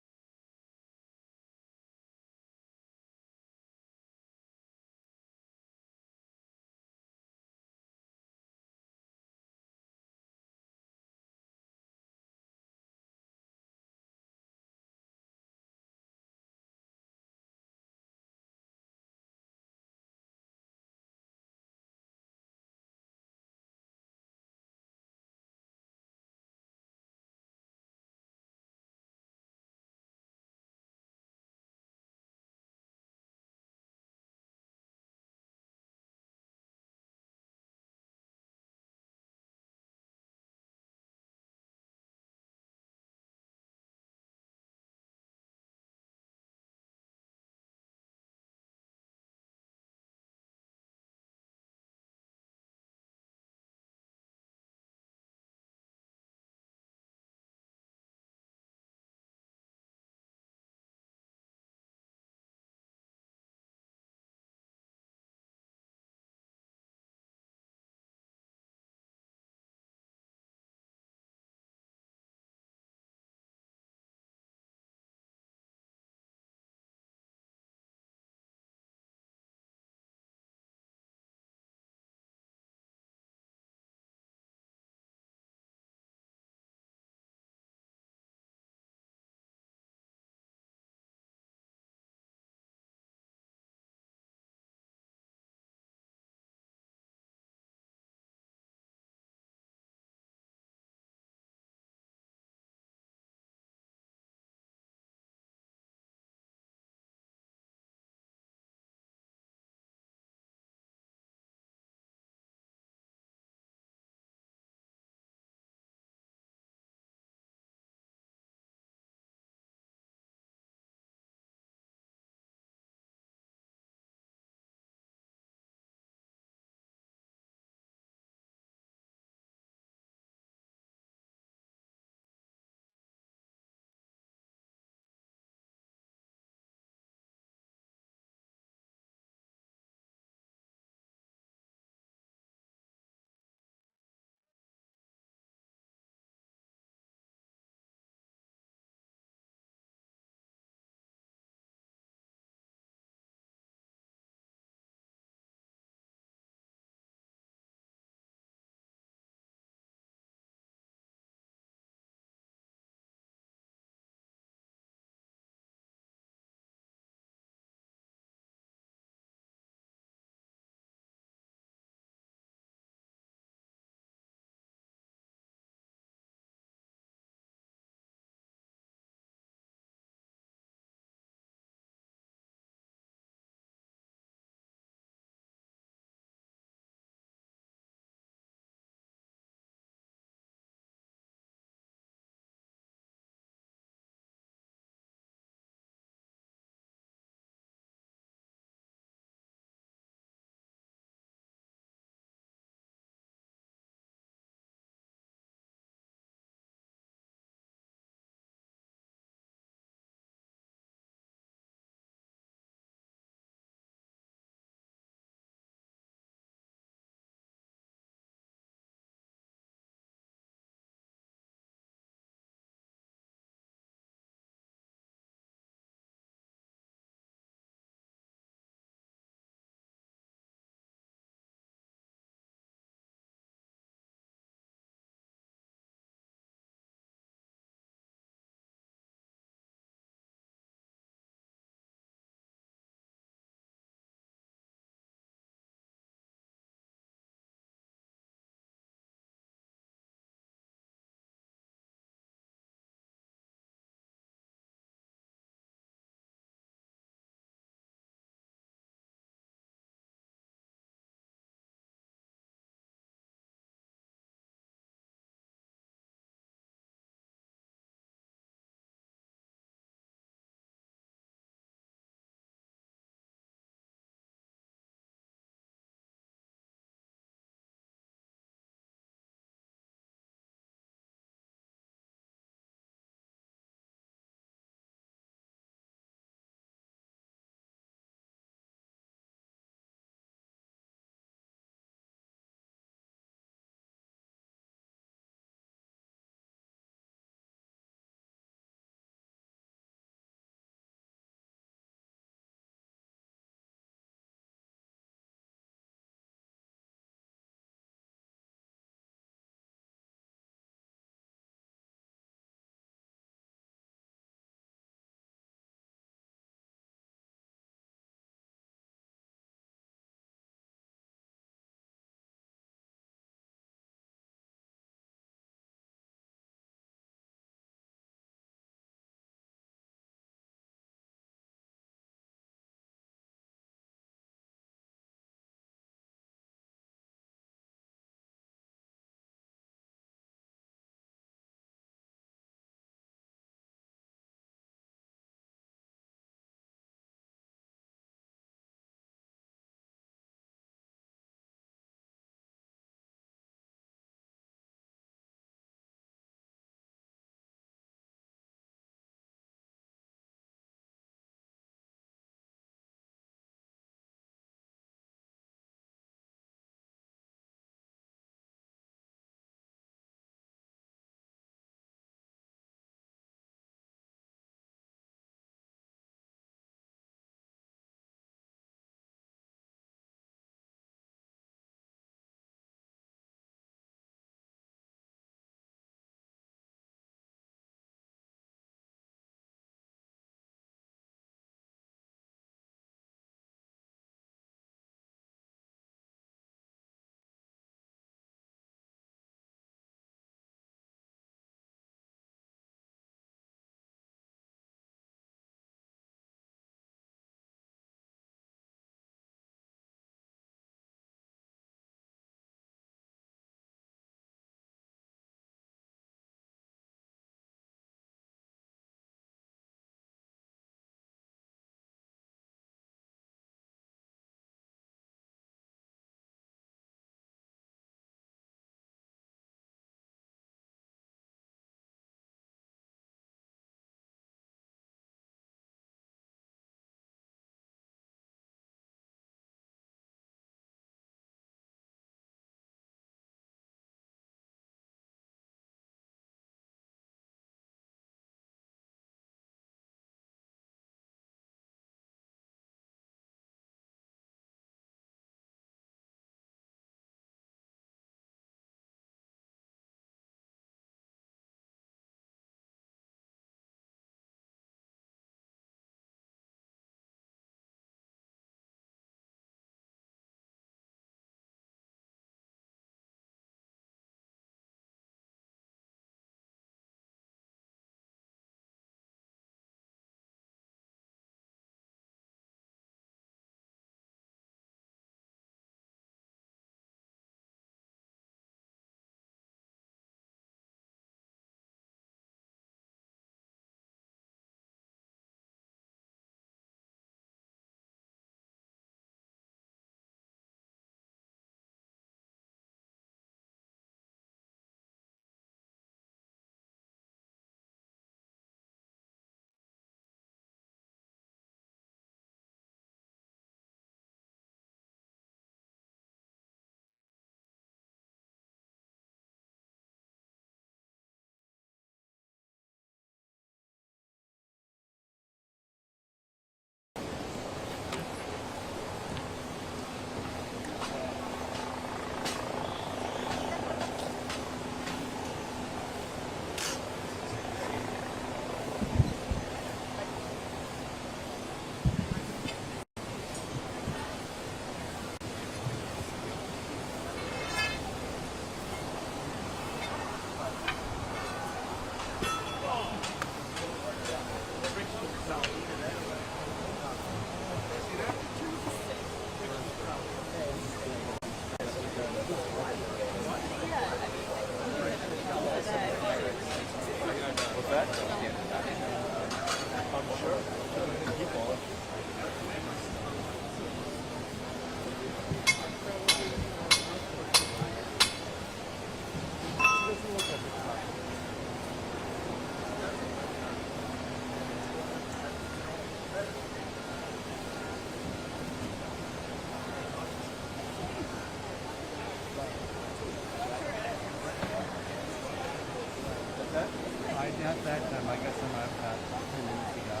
got that done. I got some about 10 minutes ago.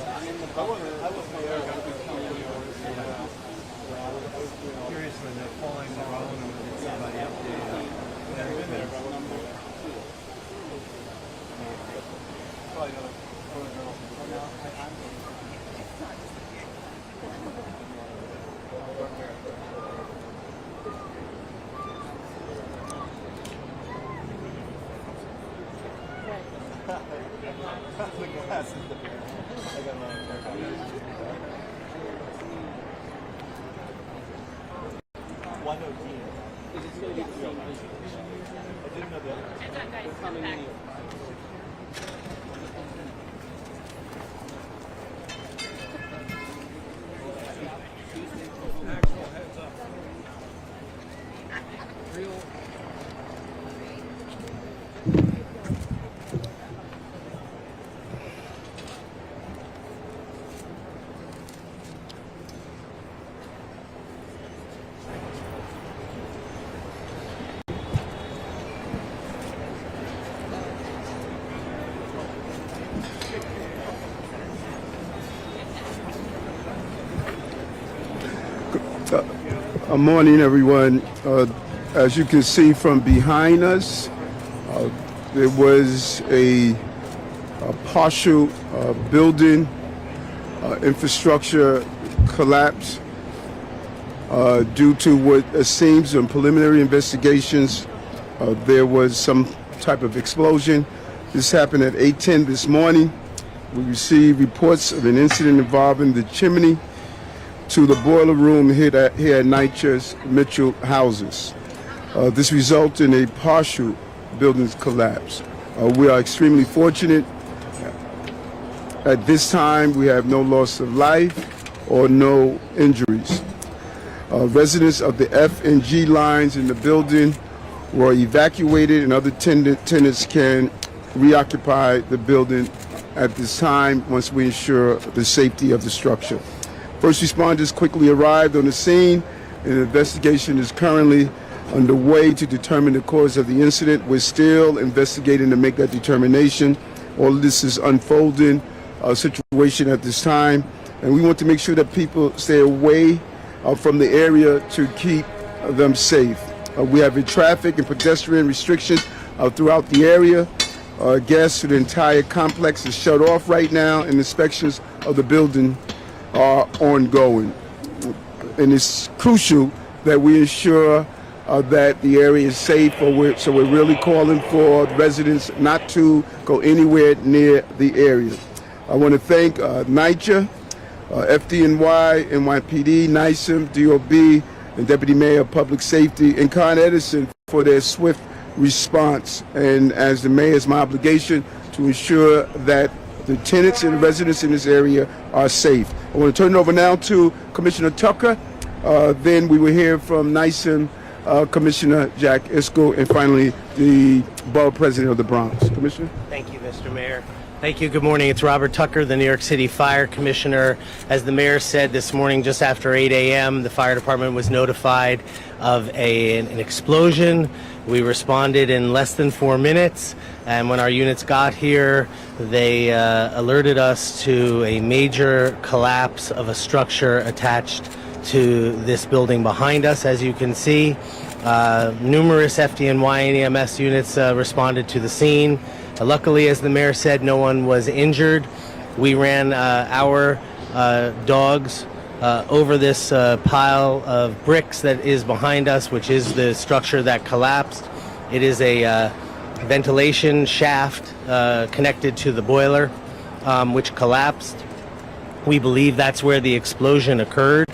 I'm in the bunker. Curious when they're calling their own or when it's somebody up Good morning, everyone. As you can see from behind us, there was a partial building infrastructure collapse due to what seems in preliminary investigations. There was some type of explosion. This happened at 8:10 this morning. We received reports of an incident involving the chimney to the boiler room here at NYC's Mitchell houses. This resulted in a partial building collapse. We are extremely fortunate. At this time, we have no loss of life or no injuries. Residents of the F and G lines in the building were evacuated, and other tenants can reoccupy the building at this time once we ensure the safety of the structure. First responders quickly arrived on the scene, and an investigation is currently underway to determine the cause of the incident. We're still investigating to make that determination. All of this is unfolding situation at this time, and we want to make sure that people stay away from the area to keep them safe. We have a traffic and pedestrian restrictions throughout the area. Gas to the entire complex is shut off right now, and inspections of the building are ongoing. And it's crucial that we ensure that the area is safe, so we're really calling for residents not to go anywhere near the area. I want to thank NYCHA, FDNY, NYPD, NYSIM, DOB, and Deputy Mayor of Public Safety, and Con Edison for their swift response. And as the mayor, it's my obligation to ensure that the tenants and residents in this area are safe. I want to turn it over now to Commissioner Tucker. Then we will hear from NYSIM Commissioner Jack Isco, and finally the Borough President of the Bronx. Commissioner? Thank you, Mr. Mayor. Thank you. Good morning. It's Robert Tucker, the New York City Fire Commissioner. As the mayor said this morning, just after 8 a.m., the fire department was notified of an explosion. We responded in less than 4 minutes, and when our units got here, they alerted us to a major collapse of a structure attached to this building behind us. As you can see, numerous FDNY and EMS units responded to the scene. Luckily, as the mayor said, no one was injured. We ran our dogs over this pile of bricks that is behind us, which is the structure that collapsed. It is a ventilation shaft connected to the boiler, which collapsed. We believe that's where the explosion occurred,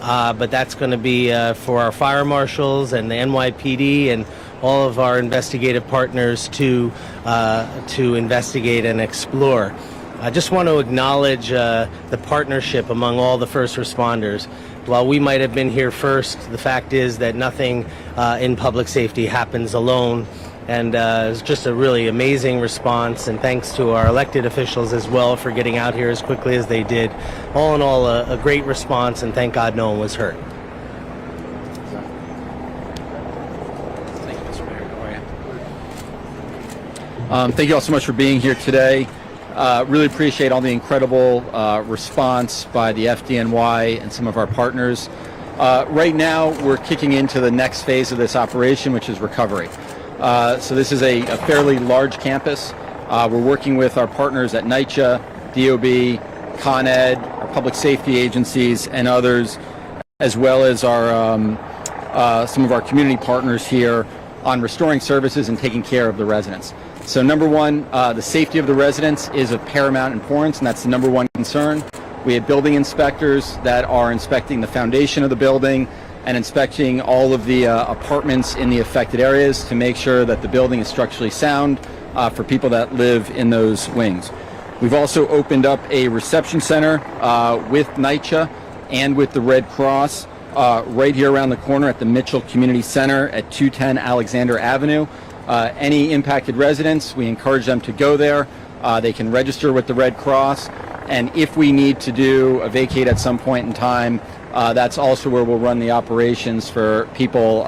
but that's going to be for our fire marshals and the NYPD and all of our investigative partners to investigate and explore. I just want to acknowledge the partnership among all the first responders. While we might have been here first, the fact is that nothing in public safety happens alone. And it's just a really amazing response, and thanks to our elected officials as well for getting out here as quickly as they did. All in all, a great response, and thank God no one was hurt. Thank you all so much for being here today. Really appreciate all the incredible response by the FDNY and some of our partners. Right now, we're kicking into the next phase of this operation, which is recovery. So this is a fairly large campus. We're working with our partners at NYCHA, DOB, Con Ed, our public safety agencies, and others, as well as our some of our community partners here on restoring services and taking care of the residents. So number one, the safety of the residents is of paramount importance, and that's the number one concern. We have building inspectors that are inspecting the foundation of the building and inspecting all of the apartments in the affected areas to make sure that the building is structurally sound for people that live in those wings. We've also opened up a reception center with NYCHA and with the Red Cross right here around the corner at the Mitchell Community Center at 210 Alexander Avenue. Any impacted residents, we encourage them to go there. They can register with the Red Cross, and if we need to do a vacate at some point in time, that's also where we'll run the operations for people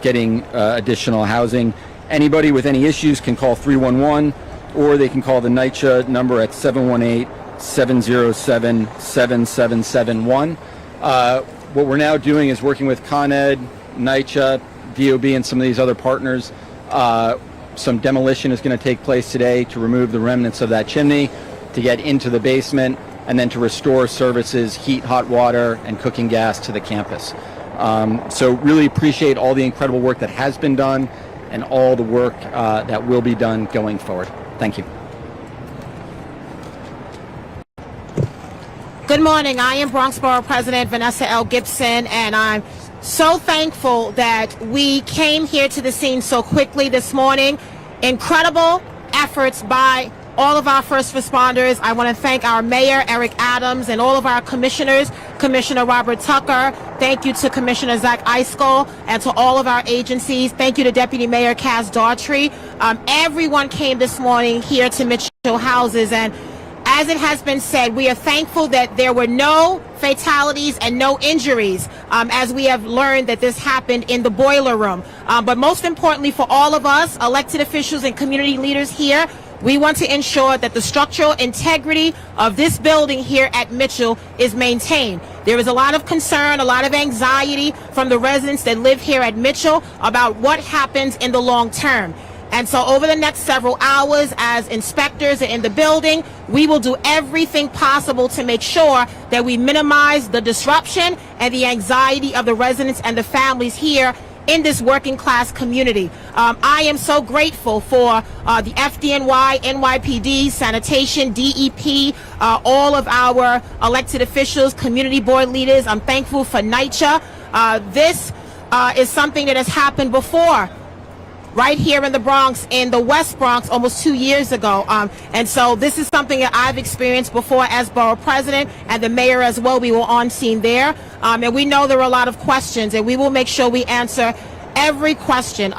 getting additional housing. Anybody with any issues can call 311, or they can call the NYCHA number at 718-707-7771. What we're now doing is working with Con Ed, NYCHA, DOB, and some of these other partners. Some demolition is going to take place today to remove the remnants of that chimney, to get into the basement, and then to restore services, heat, hot water, and cooking gas to the campus. So really appreciate all the incredible work that has been done and all the work that will be done going forward. Thank you. Good morning. I am Bronx Borough President Vanessa L. Gibson, and I'm so thankful that we came here to the scene so quickly this morning. Incredible efforts by all of our first responders. I want to thank our Mayor, Eric Adams, and all of our commissioners, Commissioner Robert Tucker. Thank you to Commissioner Zach Eiskell and to all of our agencies. Thank you to Deputy Mayor Kaz Daughtry. Everyone came this morning here to Mitchell Houses, and as it has been said, we are thankful that there were no fatalities and no injuries, as we have learned that this happened in the boiler room. But most importantly for all of us, elected officials and community leaders here, we want to ensure that the structural integrity of this building here at Mitchell is maintained. There is a lot of concern, a lot of anxiety from the residents that live here at Mitchell about what happens in the long term. And so over the next several hours, as inspectors are in the building, we will do everything possible to make sure that we minimize the disruption and the anxiety of the residents and the families here in this working class community. I am so grateful for the FDNY, NYPD, sanitation, DEP, all of our elected officials, community board leaders. I'm thankful for NYCHA. This is something that has happened before, right here in the Bronx, in the West Bronx, almost 2 years ago. And so this is something that I've experienced before as borough president, and the mayor as well. We were on scene there. And we know there are a lot of questions, and we will make sure we answer every question.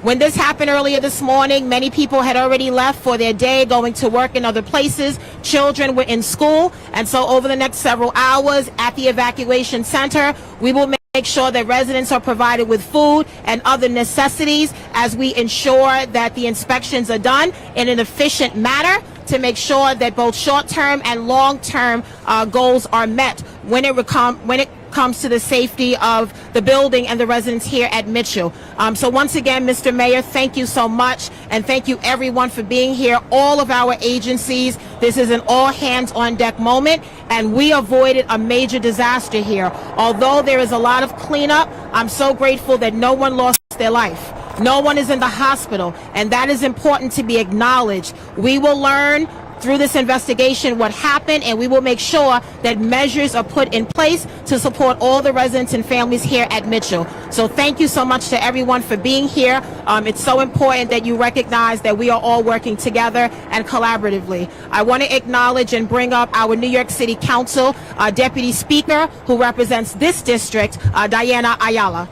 When this happened earlier this morning, many people had already left for their day, going to work in other places. Children were in school. And so over the next several hours at the evacuation center, we will make sure that residents are provided with food and other necessities as we ensure that the inspections are done in an efficient manner to make sure that both short-term and long-term goals are met when it comes to the safety of the building and the residents here at Mitchell. So once again, Mr. Mayor, thank you so much, and thank you everyone for being here, all of our agencies. This is an all-hands-on-deck moment, and we avoided a major disaster here. Although there is a lot of cleanup, I'm so grateful that no one lost their life. No one is in the hospital, and that is important to be acknowledged. We will learn through this investigation what happened, and we will make sure that measures are put in place to support all the residents and families here at Mitchell. So thank you so much to everyone for being here. It's so important that you recognize that we are all working together and collaboratively. I want to acknowledge and bring up our New York City Council Deputy Speaker, who represents this district, Diana Ayala.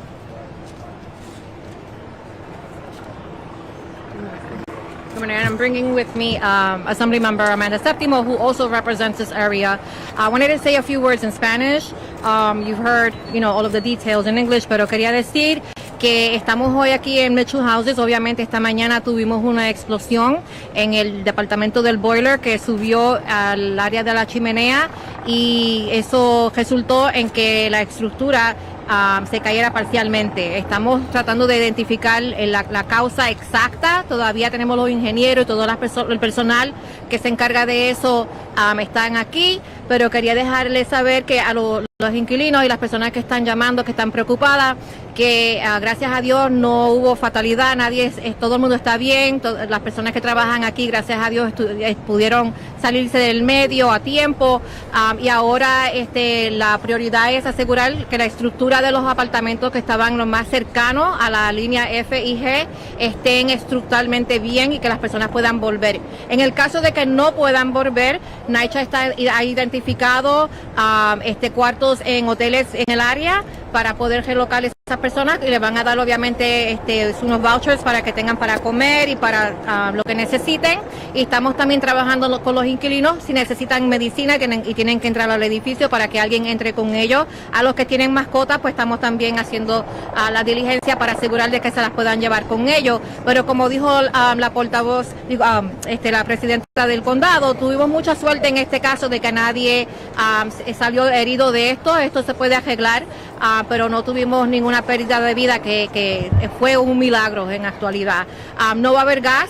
I'm bringing with me Assembly Member Amanda Septimo, who also represents this area. I wanted to say a few words in Spanish. You've heard, all of the details in English, pero quería decir que estamos hoy aquí en Mitchell Houses. Obviamente esta mañana tuvimos una explosión en el departamento del boiler que subió al área de la chimenea y eso resultó en que la estructura se cayera parcialmente. Estamos tratando de identificar la causa exacta. Todavía tenemos los ingenieros y todo el personal que se encarga de eso están aquí, pero quería dejarles saber que a los inquilinos y las personas que están llamando, que están preocupadas, que gracias a Dios no hubo fatalidad, todo el mundo está bien, las personas que trabajan aquí, gracias a Dios, pudieron salirse del medio a tiempo, y ahora la prioridad es asegurar que la estructura de los apartamentos que estaban lo más cercanos a la línea F y G estén estructuralmente bien y que las personas puedan volver. En el caso de que no puedan volver, NYCHA ha identificado cuartos en hoteles en el área para poder relocar a esas personas y les van a dar obviamente unos vouchers para que tengan para comer y para lo que necesiten. Y estamos también trabajando con los inquilinos si necesitan medicina y tienen que entrar al edificio para que alguien entre con ellos. A los que tienen mascotas, pues estamos también haciendo la diligencia para asegurar de que se las puedan llevar con ellos. Pero como dijo la portavoz, la presidenta del condado, tuvimos mucha suerte en este caso de que nadie salió herido de esto. Esto se puede arreglar, pero no tuvimos ninguna pérdida de vida, que fue un milagro en actualidad. No va a haber gas.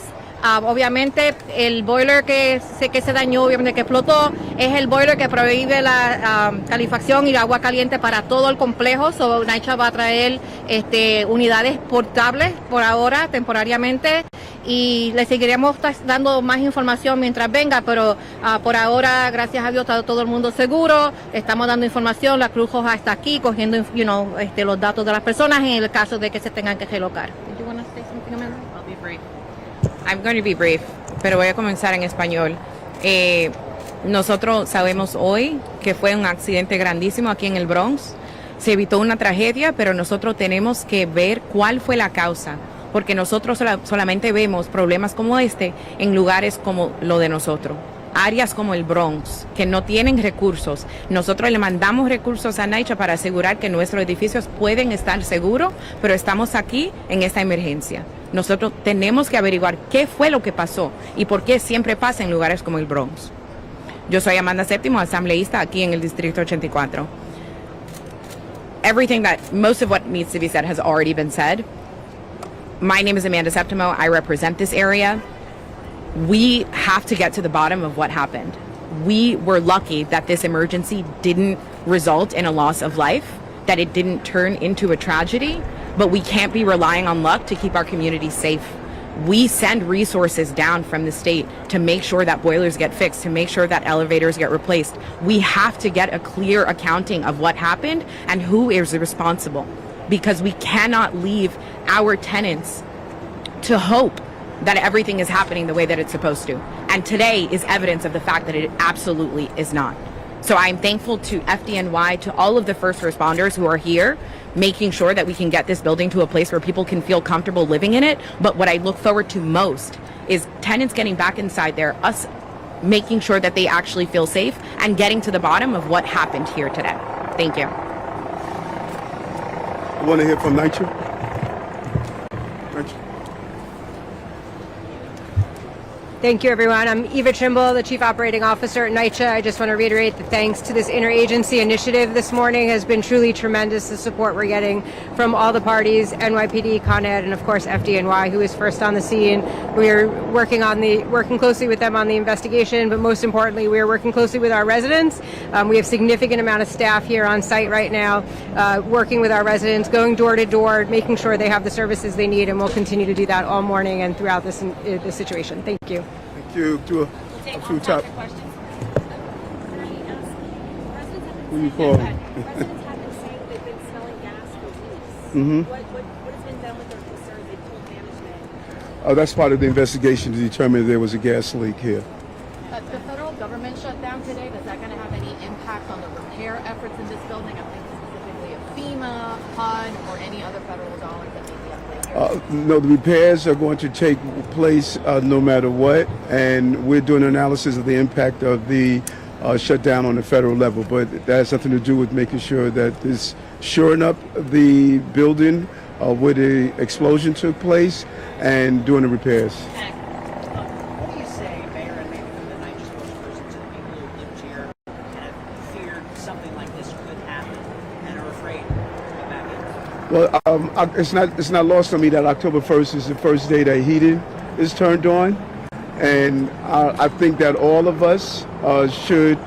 Obviamente el boiler que se dañó, obviamente que explotó, es el boiler que prohíbe la calefacción y agua caliente para todo el complejo. So, NYCHA va a traer unidades portables por ahora, temporariamente, y le seguiremos dando más información mientras venga, pero por ahora, gracias a Dios, está todo el mundo seguro. Estamos dando información, la Cruz Roja está aquí cogiendo los datos de las personas en el caso de que se tengan que relocar. Did you want to say something, Amanda? I'll be brief. I'm going to be brief, pero voy a comenzar en español. Nosotros sabemos hoy que fue un accidente grandísimo aquí en el Bronx. Se evitó una tragedia, pero nosotros tenemos que ver cuál fue la causa, porque nosotros solamente vemos problemas como en lugares como lo de nosotros. Áreas como el Bronx, que no tienen recursos. Nosotros le mandamos recursos a NYCHA para asegurar que nuestros edificios pueden estar seguros, pero estamos aquí en esta emergencia. Nosotros tenemos que averiguar qué fue lo que pasó y por qué siempre pasa en lugares como el Bronx. Yo soy Amanda Séptimo, asambleísta aquí en el Distrito 84. Most of what needs to be said has already been said. My name is Amanda Septimo. I represent this area. We have to get to the bottom of what happened. We were lucky that this emergency didn't result in a loss of life, that it didn't turn into a tragedy, but we can't be relying on luck to keep our communities safe. We send resources down from the state to make sure that boilers get fixed, to make sure that elevators get replaced. We have to get a clear accounting of what happened and who is responsible, because we cannot leave our tenants to hope that everything is happening the way that it's supposed to. And today is evidence of the fact that it absolutely is not. So I'm thankful to FDNY, to all of the first responders who are here, making sure that we can get this building to a place where people can feel comfortable living in it. But what I look forward to most is tenants getting back inside there, us making sure that they actually feel safe, and getting to the bottom of what happened here today. Thank you. I want to hear from NYCHA. Thank you, everyone. I'm Eva Trimble, the Chief Operating Officer at NYCHA. I just want to reiterate that thanks to this interagency initiative this morning has been truly tremendous, the support we're getting from all the parties, NYPD, Con Ed, and of course FDNY, who is first on the scene. We are working closely with them on the investigation, but most importantly, we are working closely with our residents. We have significant amount of staff here on site right now, working with our residents, going door to door, making sure they have the services they need, and we'll continue to do that all morning and throughout this situation. Thank you. Thank you. To top. Who you calling? Residents have been saying they've been smelling gas for weeks. Mm-hmm. What has been done with their concerns? They told management. That's part of the investigation to determine there was a gas leak here. The federal government shut down today. Is that going to have any impact on the repair efforts in this building? I'm thinking specifically of FEMA, HUD, or any other federal dollars that may be up there. No, the repairs are going to take place no matter what, and we're doing an analysis of the impact of the shutdown on the federal level, but that has something to do with making sure that this shoring up the building where the explosion took place and doing the repairs. What do you say, Mayor, and maybe from the NYCHA spokesperson, to the people who lived here and have feared something like this could happen and are afraid to go back in? Well, it's not lost on me that October 1st is the first day that heating is turned on, and I think that all of us should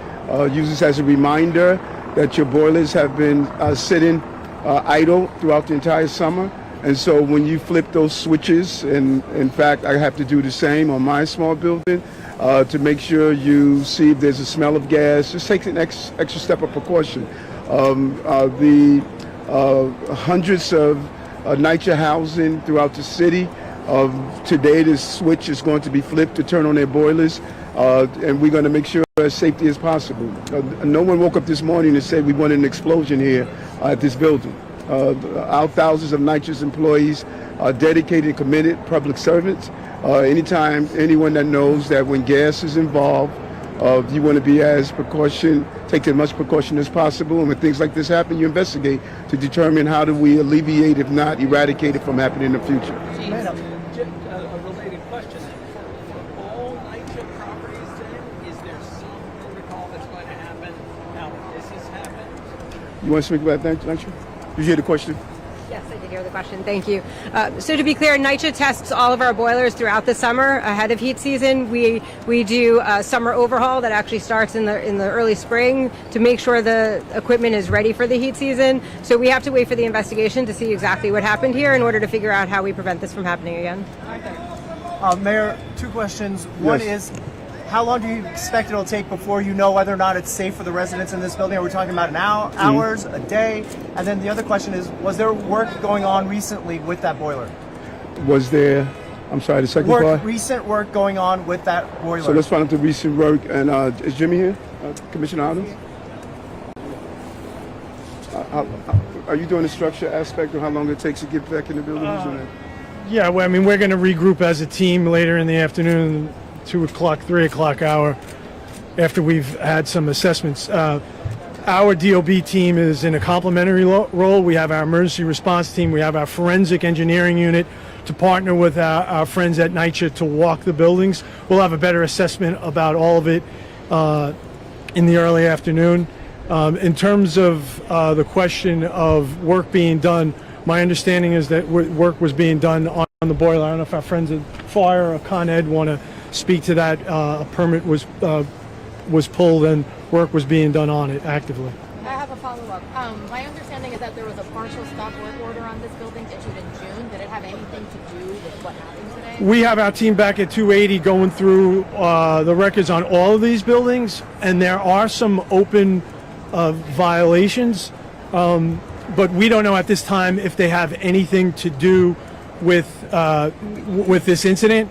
use this as a reminder that your boilers have been sitting idle throughout the entire summer. And so when you flip those switches, and in fact I have to do the same on my small building, to make sure you see if there's a smell of gas, just take an extra step of precaution. The hundreds of NYCHA housing throughout the city, today the switch is going to be flipped to turn on their boilers, and we're going to make sure as safety as possible. No one woke up this morning and said we wanted an explosion here at this building. Our thousands of NYCHA's employees are dedicated, committed public servants. Anytime anyone that knows that when gas is involved, you want to be take as much precaution as possible, and when things like this happen, you investigate to determine how do we alleviate, if not eradicate it from happening in the future. A related question. For all NYCHA properties then, is there some protocol that's going to happen now that this has happened? You want to speak about that, NYCHA? Did you hear the question? Yes, I did hear the question. Thank you. So to be clear, NYCHA tests all of our boilers throughout the summer ahead of heat season. We do a summer overhaul that actually starts in the early spring to make sure the equipment is ready for the heat season. So we have to wait for the investigation to see exactly what happened here in order to figure out how we prevent this from happening again. Mayor, two questions. One is, how long do you expect it'll take before you know whether or not it's safe for the residents in this building? Are we talking about an hour, hours, a day? And then the other question is, was there work going on recently with that boiler? Was there, I'm sorry, the second part? Recent work going on with that boiler. So let's find out the recent work. And is Jimmy here? Commissioner Adams? Are you doing the structure aspect of how long it takes to get back in the building? Yeah, well, I mean, we're going to regroup as a team later in the afternoon, 2 o'clock, 3 o'clock hour, after we've had some assessments. Our DOB team is in a complementary role. We have our emergency response team. We have our forensic engineering unit to partner with our friends at NYCHA to walk the buildings. We'll have a better assessment about all of it in the early afternoon. In terms of the question of work being done, my understanding is that work was being done on the boiler. I don't know if our friends at Fire or Con Ed want to speak to that. A permit was pulled and work was being done on it actively. I have a follow-up. My understanding is that there was a partial stop work order on this building issued in June. Did it have anything to do with what happened today? We have our team back at 280 going through the records on all of these buildings, and there are some open violations, but we don't know at this time if they have anything to do with this incident.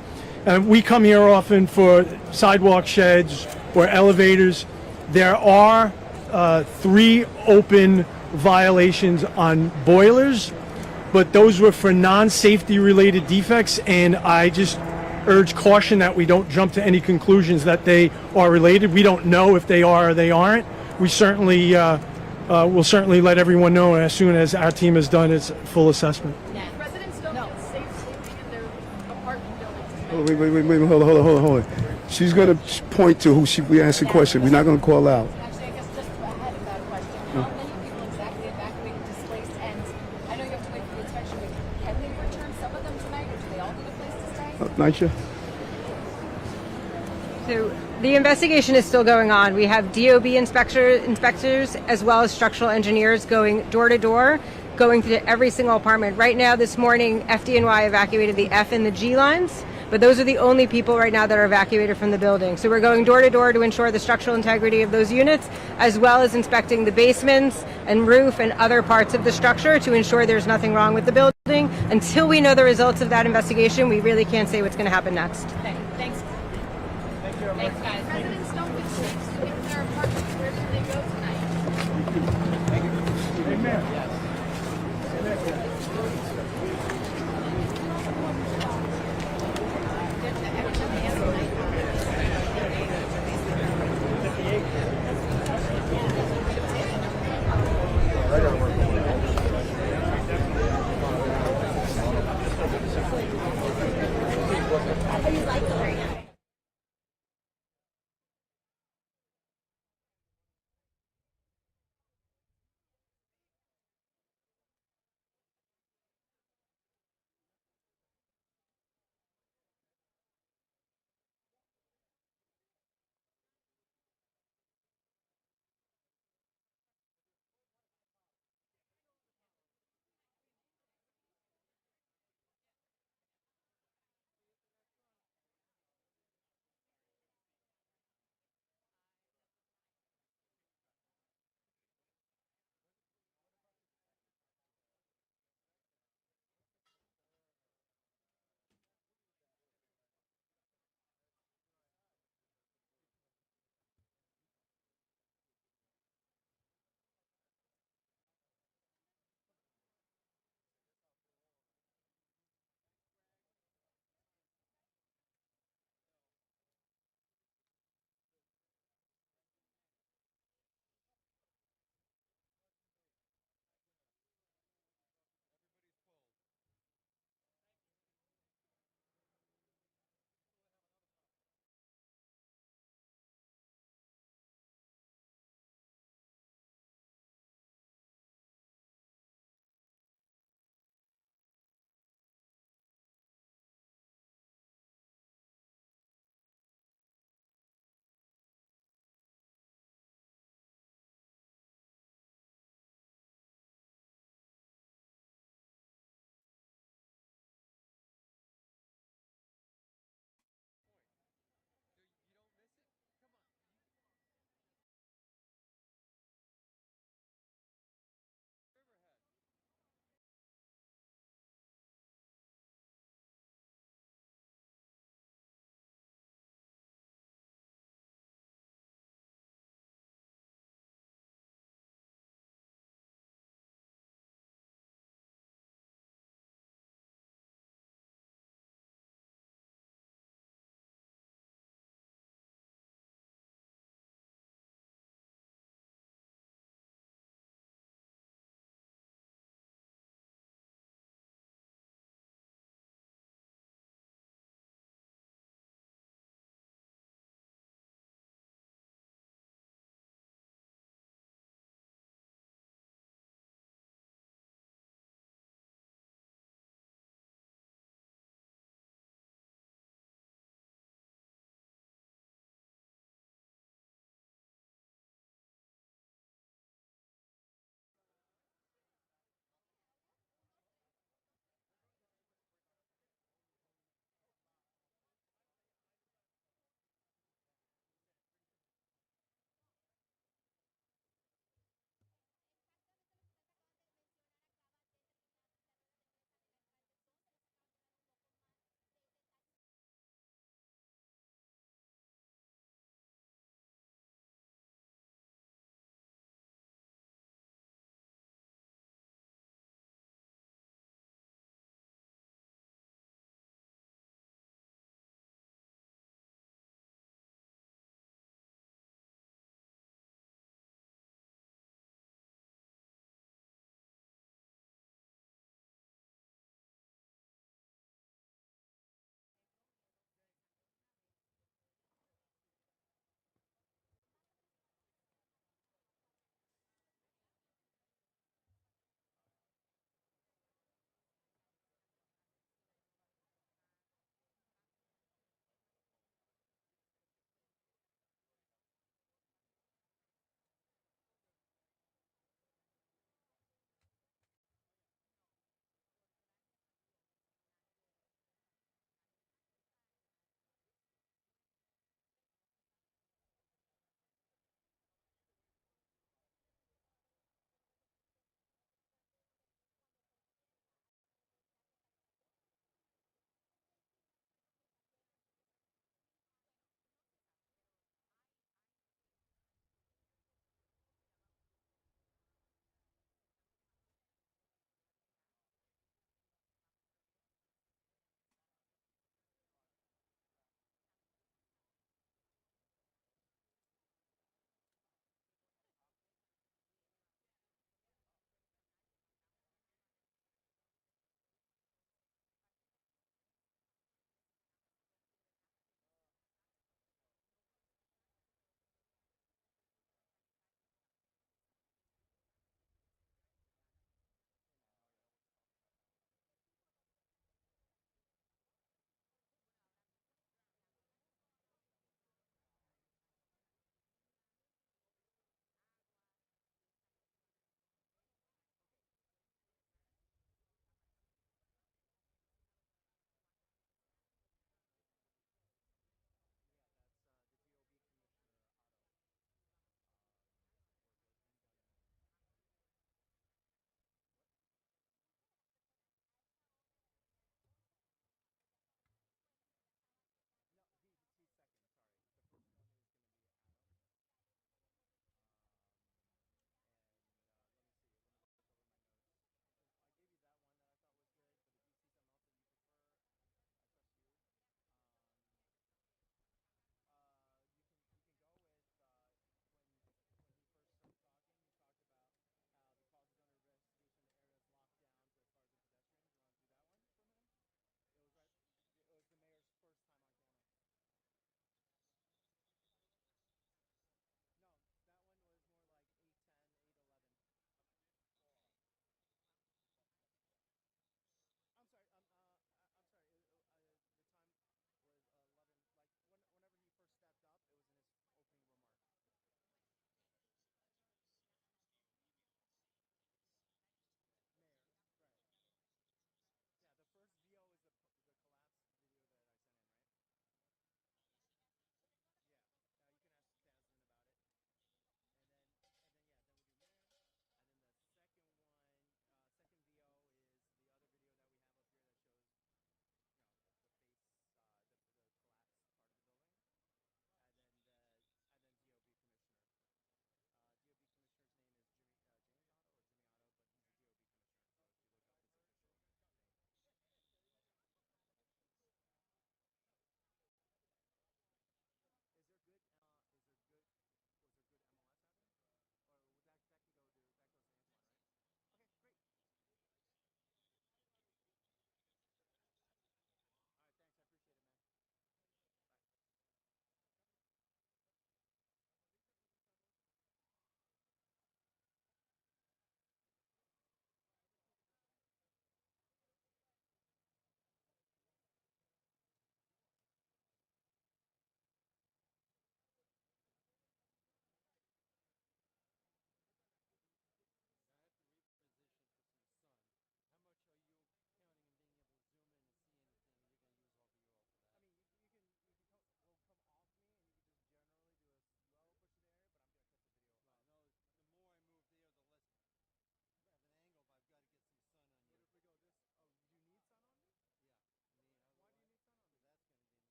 We come here often for sidewalk sheds or elevators. There are 3 open violations on boilers, but those were for non-safety related defects, and I just urge caution that we don't jump to any conclusions that they are related. We don't know if they are or they aren't. We certainly will certainly let everyone know as soon as our team has done its full assessment. Residents don't get safe sleeping in their apartment buildings. Wait, hold on. She's going to point to who we asked the question. We're not going to call out. Actually, I guess just ahead of that question, how many people exactly evacuated, displaced, and I know you have to wait for the inspection, but can they return some of them tonight, or do they all need a place to stay? NYCHA? So the investigation is still going on. We have DOB inspectors as well as structural engineers going door to door, going to every single apartment. Right now, this morning, FDNY evacuated the F and the G lines, but those are the only people right now that are evacuated from the building. So we're going door to door to ensure the structural integrity of those units, as well as inspecting the basements and roof and other parts of the structure to ensure there's nothing wrong with the building. Until we know the results of that investigation, we really can't say what's going to happen next. Thanks.